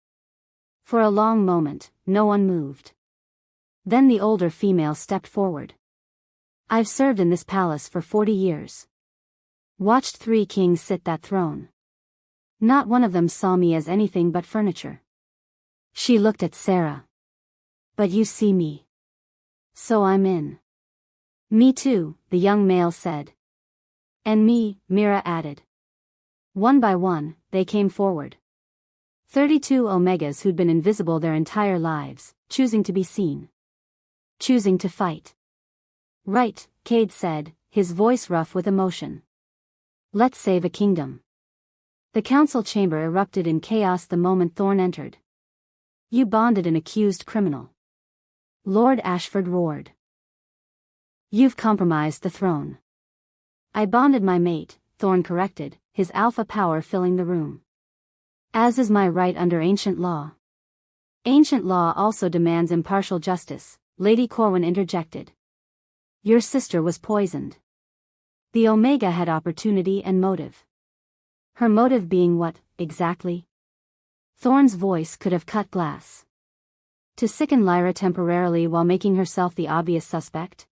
For a long moment, no one moved. Then the older female stepped forward. I've served in this palace for 40 years. Watched 3 kings sit that throne. Not one of them saw me as anything but furniture. She looked at Sarah. But you see me. So I'm in. Me too, the young male said. And me, Mira added. One by one, they came forward. 32 Omegas who'd been invisible their entire lives, choosing to be seen. Choosing to fight. Right, Cade said, his voice rough with emotion. Let's save a kingdom. The council chamber erupted in chaos the moment Thorn entered. You bonded an accused criminal. Lord Ashford roared. You've compromised the throne. I bonded my mate, Thorn corrected, his alpha power filling the room. As is my right under ancient law. Ancient law also demands impartial justice, Lady Corwin interjected. Your sister was poisoned. The Omega had opportunity and motive. Her motive being what, exactly? Thorn's voice could have cut glass. To sicken Lyra temporarily while making herself the obvious suspect?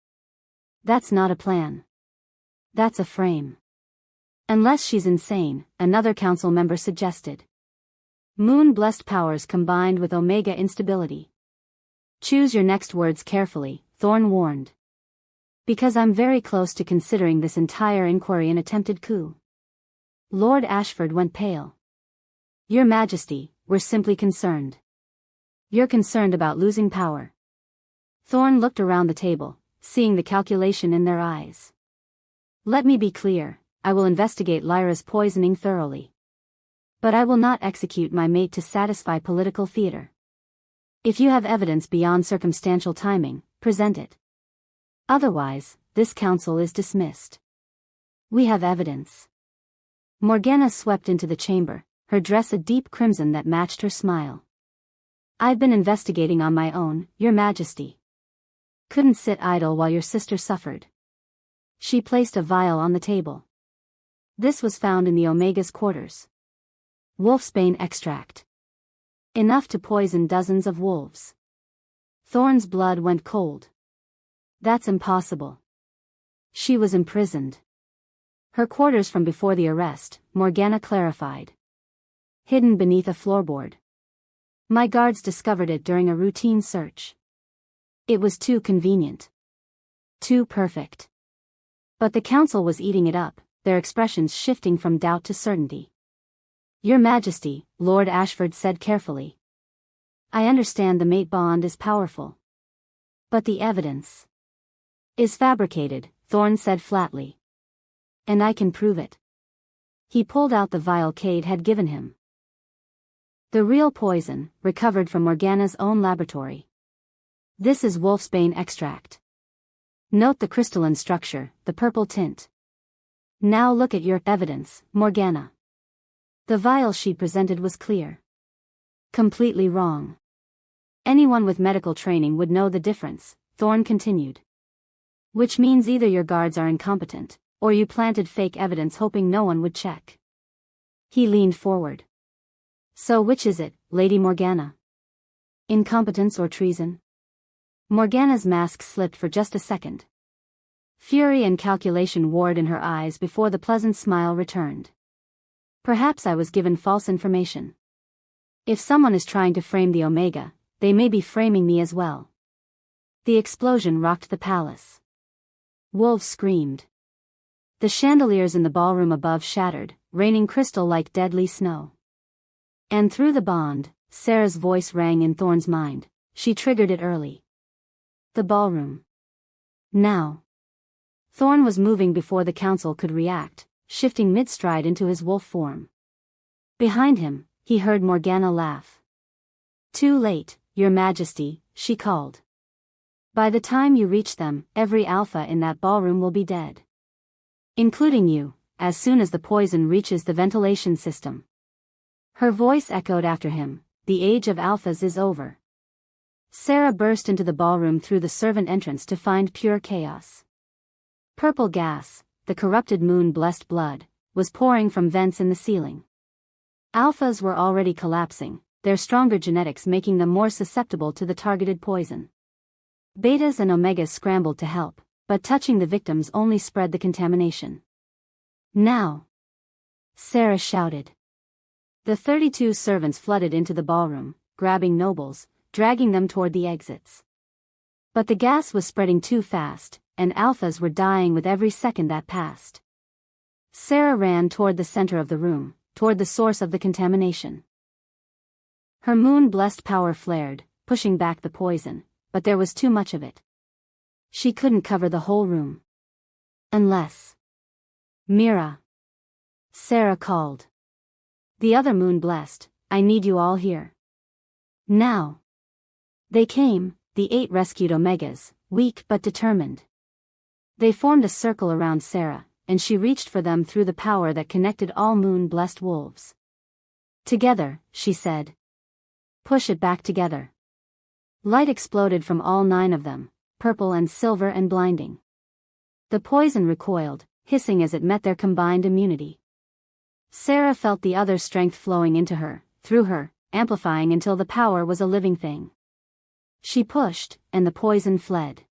That's not a plan. That's a frame. Unless she's insane, another council member suggested. Moon-blessed powers combined with Omega instability. Choose your next words carefully, Thorn warned. Because I'm very close to considering this entire inquiry an attempted coup. Lord Ashford went pale. Your Majesty, we're simply concerned. You're concerned about losing power. Thorn looked around the table, seeing the calculation in their eyes. Let me be clear, I will investigate Lyra's poisoning thoroughly. But I will not execute my mate to satisfy political theater. If you have evidence beyond circumstantial timing, present it. Otherwise, this council is dismissed. We have evidence. Morgana swept into the chamber, her dress a deep crimson that matched her smile. I've been investigating on my own, Your Majesty. Couldn't sit idle while your sister suffered. She placed a vial on the table. This was found in the Omega's quarters. Wolfsbane extract. Enough to poison dozens of wolves. Thorn's blood went cold. That's impossible. She was imprisoned. Her quarters from before the arrest, Morgana clarified. Hidden beneath a floorboard. My guards discovered it during a routine search. It was too convenient. Too perfect. But the council was eating it up, their expressions shifting from doubt to certainty. Your Majesty, Lord Ashford said carefully. I understand the mate bond is powerful. But the evidence is fabricated, Thorn said flatly. And I can prove it. He pulled out the vial Cade had given him. The real poison, recovered from Morgana's own laboratory. This is Wolfsbane extract. Note the crystalline structure, the purple tint. Now look at your evidence, Morgana. The vial she presented was clear. Completely wrong. Anyone with medical training would know the difference, Thorn continued. Which means either your guards are incompetent, or you planted fake evidence hoping no one would check. He leaned forward. So which is it, Lady Morgana? Incompetence or treason? Morgana's mask slipped for just a second. Fury and calculation warred in her eyes before the pleasant smile returned. Perhaps I was given false information. If someone is trying to frame the Omega, they may be framing me as well. The explosion rocked the palace. Wolves screamed. The chandeliers in the ballroom above shattered, raining crystal like deadly snow. And through the bond, Sarah's voice rang in Thorn's mind. She triggered it early. The ballroom. Now. Thorn was moving before the council could react, shifting mid-stride into his wolf form. Behind him, he heard Morgana laugh. "Too late, Your Majesty," she called. "By the time you reach them, every alpha in that ballroom will be dead. Including you, as soon as the poison reaches the ventilation system." Her voice echoed after him, "The age of alphas is over." Sarah burst into the ballroom through the servant entrance to find pure chaos. Purple gas, the corrupted moon-blessed blood, was pouring from vents in the ceiling. Alphas were already collapsing, their stronger genetics making them more susceptible to the targeted poison. Betas and Omegas scrambled to help, but touching the victims only spread the contamination. "Now!" Sarah shouted. The 32 servants flooded into the ballroom, grabbing nobles, dragging them toward the exits. But the gas was spreading too fast, and alphas were dying with every second that passed. Sarah ran toward the center of the room, toward the source of the contamination. Her moon-blessed power flared, pushing back the poison, but there was too much of it. She couldn't cover the whole room. Unless... "Mira!" Sarah called. "The other moon-blessed, I need you all here. Now!" They came, the 8 rescued Omegas, weak but determined. They formed a circle around Sarah, and she reached for them through the power that connected all moon-blessed wolves. "Together," she said. "Push it back together." Light exploded from all 9 of them, purple and silver and blinding. The poison recoiled, hissing as it met their combined immunity. Sarah felt the other strength flowing into her, through her, amplifying until the power was a living thing. She pushed, and the poison fled.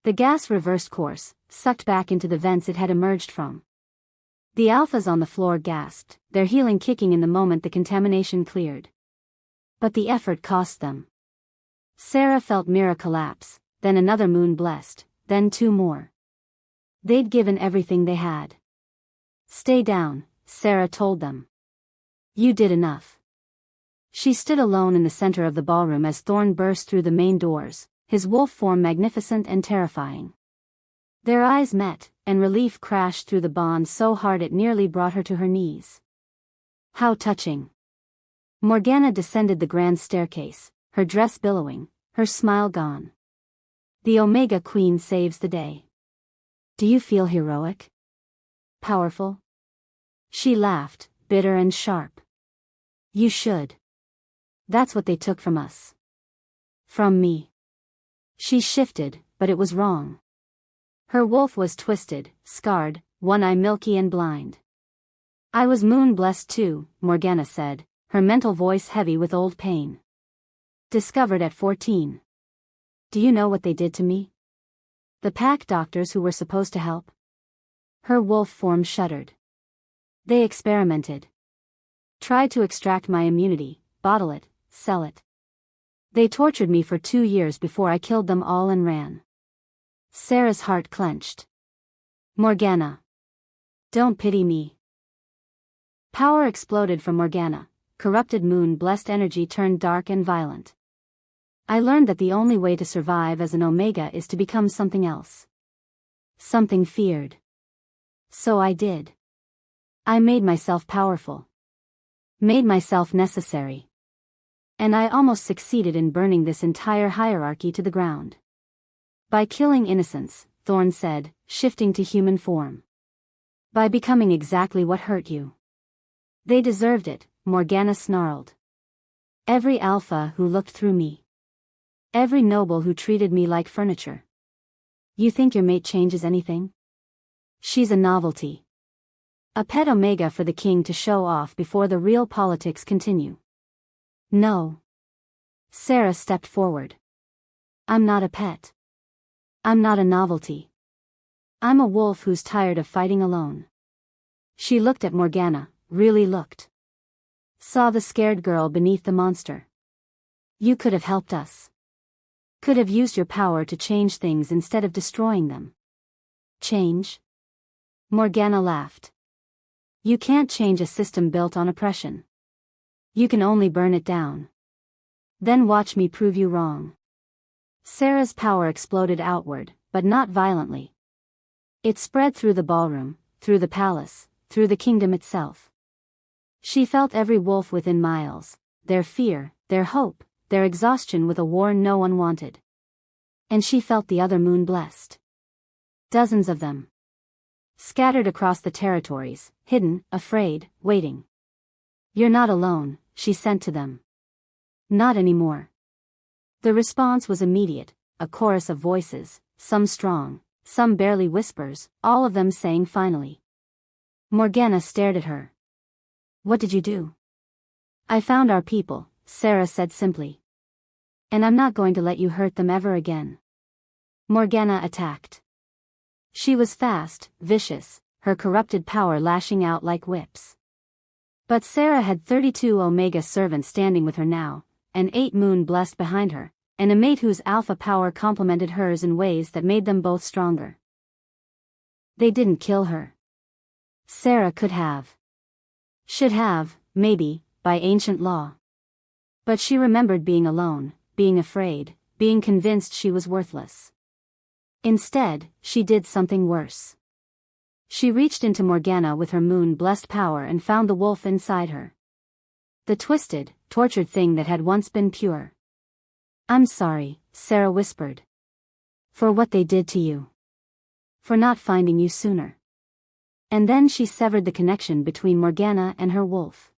The gas reversed course, sucked back into the vents it had emerged from. The alphas on the floor gasped, their healing kicking in the moment the contamination cleared. But the effort cost them. Sarah felt Mira collapse, then another moon blessed, then 2 more. They'd given everything they had. "Stay down," Sarah told them. "You did enough." She stood alone in the center of the ballroom as Thorn burst through the main doors, his wolf form magnificent and terrifying. Their eyes met, and relief crashed through the bond so hard it nearly brought her to her knees. How touching. Morgana descended the grand staircase, her dress billowing, her smile gone. "The Omega Queen saves the day. Do you feel heroic? Powerful?" She laughed, bitter and sharp. "You should. That's what they took from us. From me." She shifted, but it was wrong. Her wolf was twisted, scarred, one eye milky and blind. "I was moon-blessed too," Morgana said, her mental voice heavy with old pain. "Discovered at 14. Do you know what they did to me? The pack doctors who were supposed to help?" Her wolf form shuddered. "They experimented. Tried to extract my immunity, bottle it, sell it. They tortured me for 2 years before I killed them all and ran." Sarah's heart clenched. "Morgana. Don't pity me." Power exploded from Morgana. Corrupted moon-blessed energy turned dark and violent. "I learned that the only way to survive as an Omega is to become something else. Something feared. So I did. I made myself powerful. Made myself necessary. And I almost succeeded in burning this entire hierarchy to the ground. By killing innocents," Thorn said, shifting to human form. "By becoming exactly what hurt you." "They deserved it," Morgana snarled. "Every alpha who looked through me. Every noble who treated me like furniture. You think your mate changes anything? She's a novelty. A pet Omega for the king to show off before the real politics continue." "No." Sarah stepped forward. I'm not a pet. I'm not a novelty. I'm a wolf who's tired of fighting alone. She looked at Morgana, really looked. Saw the scared girl beneath the monster. You could have helped us. Could have used your power to change things instead of destroying them. Change? Morgana laughed. You can't change a system built on oppression. You can only burn it down. Then watch me prove you wrong. Sarah's power exploded outward, but not violently. It spread through the ballroom, through the palace, through the kingdom itself. She felt every wolf within miles, their fear, their hope, their exhaustion with a war no one wanted. And she felt the other moon blessed. Dozens of them. Scattered across the territories, hidden, afraid, waiting. You're not alone, she sent to them. Not anymore. The response was immediate, a chorus of voices, some strong, some barely whispers, all of them saying finally. Morgana stared at her. What did you do? I found our people, Sarah said simply. And I'm not going to let you hurt them ever again. Morgana attacked. She was fast, vicious, her corrupted power lashing out like whips. But Sarah had 32 Omega servants standing with her now, and 8 moon blessed behind her, and a mate whose alpha power complemented hers in ways that made them both stronger. They didn't kill her. Sarah could have. Should have, maybe, by ancient law. But she remembered being alone, being afraid, being convinced she was worthless. Instead, she did something worse. She reached into Morgana with her moon-blessed power and found the wolf inside her. The twisted, tortured thing that had once been pure. I'm sorry, Sarah whispered. For what they did to you. For not finding you sooner. And then she severed the connection between Morgana and her wolf.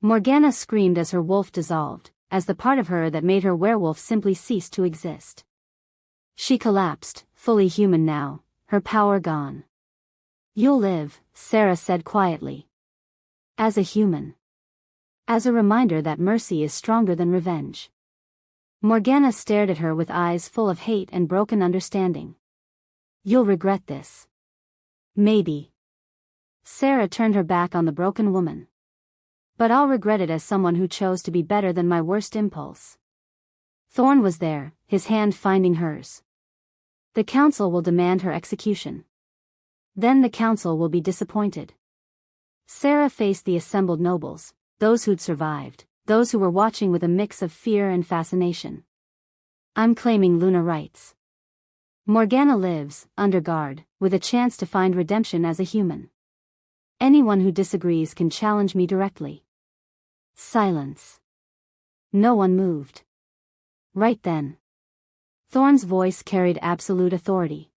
Morgana screamed as her wolf dissolved, as the part of her that made her werewolf simply ceased to exist. She collapsed, fully human now, her power gone. You'll live, Sarah said quietly. As a human. As a reminder that mercy is stronger than revenge. Morgana stared at her with eyes full of hate and broken understanding. You'll regret this. Maybe. Sarah turned her back on the broken woman. But I'll regret it as someone who chose to be better than my worst impulse. Thorn was there, his hand finding hers. The council will demand her execution. Then the council will be disappointed. Sarah faced the assembled nobles, those who'd survived, those who were watching with a mix of fear and fascination. I'm claiming Luna rights. Morgana lives, under guard, with a chance to find redemption as a human. Anyone who disagrees can challenge me directly. Silence. No one moved. Right then. Thorn's voice carried absolute authority.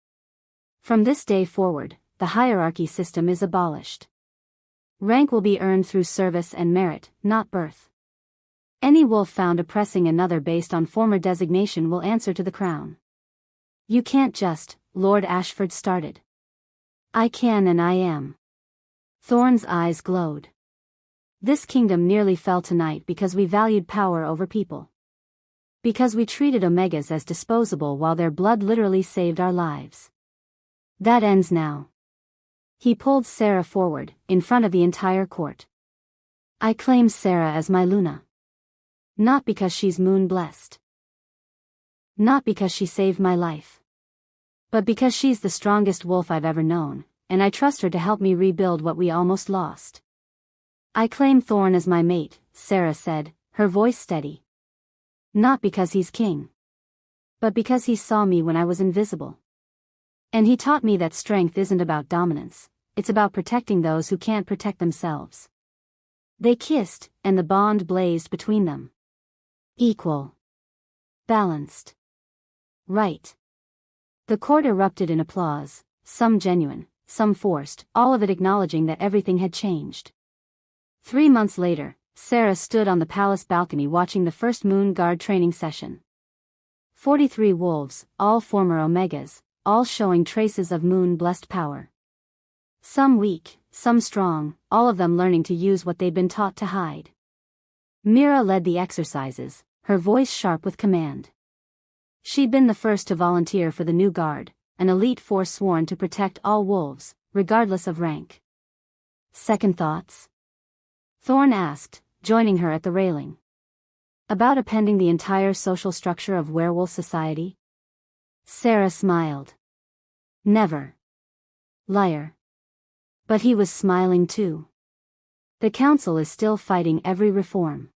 From this day forward, the hierarchy system is abolished. Rank will be earned through service and merit, not birth. Any wolf found oppressing another based on former designation will answer to the crown. You can't just, Lord Ashford started. I can and I am. Thorn's eyes glowed. This kingdom nearly fell tonight because we valued power over people. Because we treated Omegas as disposable while their blood literally saved our lives. That ends now. He pulled Sarah forward, in front of the entire court. I claim Sarah as my Luna. Not because she's moon-blessed. Not because she saved my life. But because she's the strongest wolf I've ever known, and I trust her to help me rebuild what we almost lost. I claim Thorn as my mate, Sarah said, her voice steady. Not because he's king. But because he saw me when I was invisible. And he taught me that strength isn't about dominance, it's about protecting those who can't protect themselves. They kissed, and the bond blazed between them. Equal. Balanced. Right. The court erupted in applause, some genuine, some forced, all of it acknowledging that everything had changed. 3 months later, Sarah stood on the palace balcony watching the first Moon Guard training session. 43 wolves, all former Omegas, all showing traces of moon-blessed power. Some weak, some strong, all of them learning to use what they'd been taught to hide. Mira led the exercises, her voice sharp with command. She'd been the first to volunteer for the new guard, an elite force sworn to protect all wolves, regardless of rank. Second thoughts? Thorn asked, joining her at the railing. About upending the entire social structure of werewolf society? Sarah smiled. Never. Liar. But he was smiling too. The council is still fighting every reform.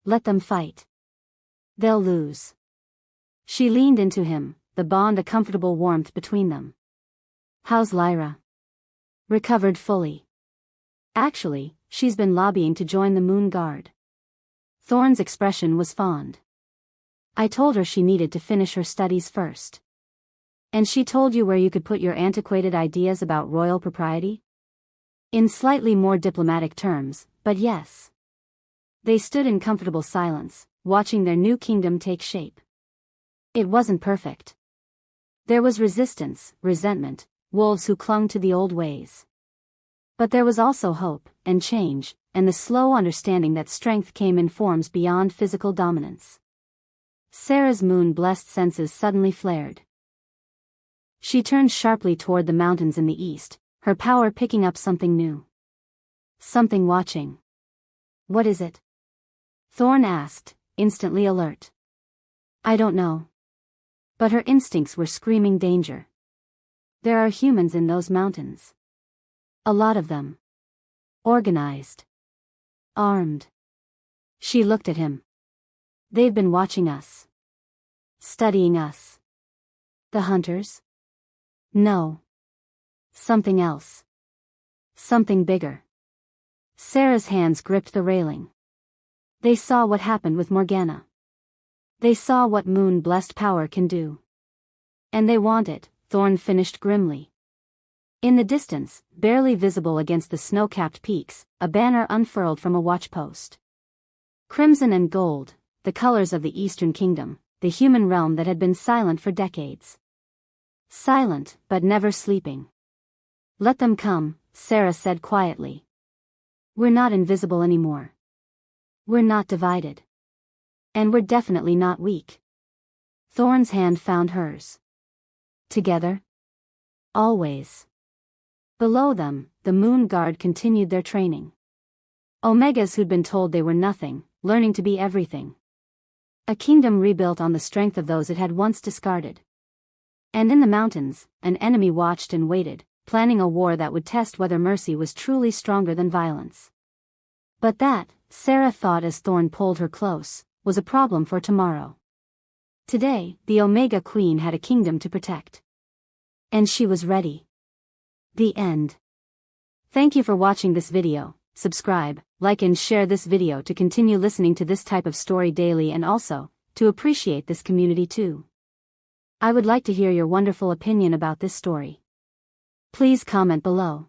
Let them fight. They'll lose. She leaned into him, the bond a comfortable warmth between them. How's Lyra? Recovered fully. Actually, she's been lobbying to join the Moon Guard. Thorn's expression was fond. I told her she needed to finish her studies first. And she told you where you could put your antiquated ideas about royal propriety? In slightly more diplomatic terms, but yes. They stood in comfortable silence, watching their new kingdom take shape. It wasn't perfect. There was resistance, resentment, wolves who clung to the old ways. But there was also hope, and change, and the slow understanding that strength came in forms beyond physical dominance. Sarah's moon-blessed senses suddenly flared. She turned sharply toward the mountains in the east, her power picking up something new. Something watching. What is it? Thorn asked, instantly alert. I don't know. But her instincts were screaming danger. There are humans in those mountains. A lot of them. Organized. Armed. She looked at him. They've been watching us. Studying us. The hunters? No. Something else. Something bigger. Sarah's hands gripped the railing. They saw what happened with Morgana. They saw what moon-blessed power can do. And they want it, Thorn finished grimly. In the distance, barely visible against the snow-capped peaks, a banner unfurled from a watchpost. Crimson and gold, the colors of the Eastern Kingdom, the human realm that had been silent for decades. Silent, but never sleeping. Let them come, Sarah said quietly. We're not invisible anymore. We're not divided. And we're definitely not weak. Thorn's hand found hers. Together? Always. Below them, the Moon Guard continued their training. Omegas who'd been told they were nothing, learning to be everything. A kingdom rebuilt on the strength of those it had once discarded. And in the mountains, an enemy watched and waited, planning a war that would test whether mercy was truly stronger than violence. But that, Sarah thought as Thorn pulled her close, was a problem for tomorrow. Today, the Omega Queen had a kingdom to protect. And she was ready. The end. Thank you for watching this video. Subscribe, like and share this video to continue listening to this type of story daily and also, to appreciate this community too. I would like to hear your wonderful opinion about this story. Please comment below.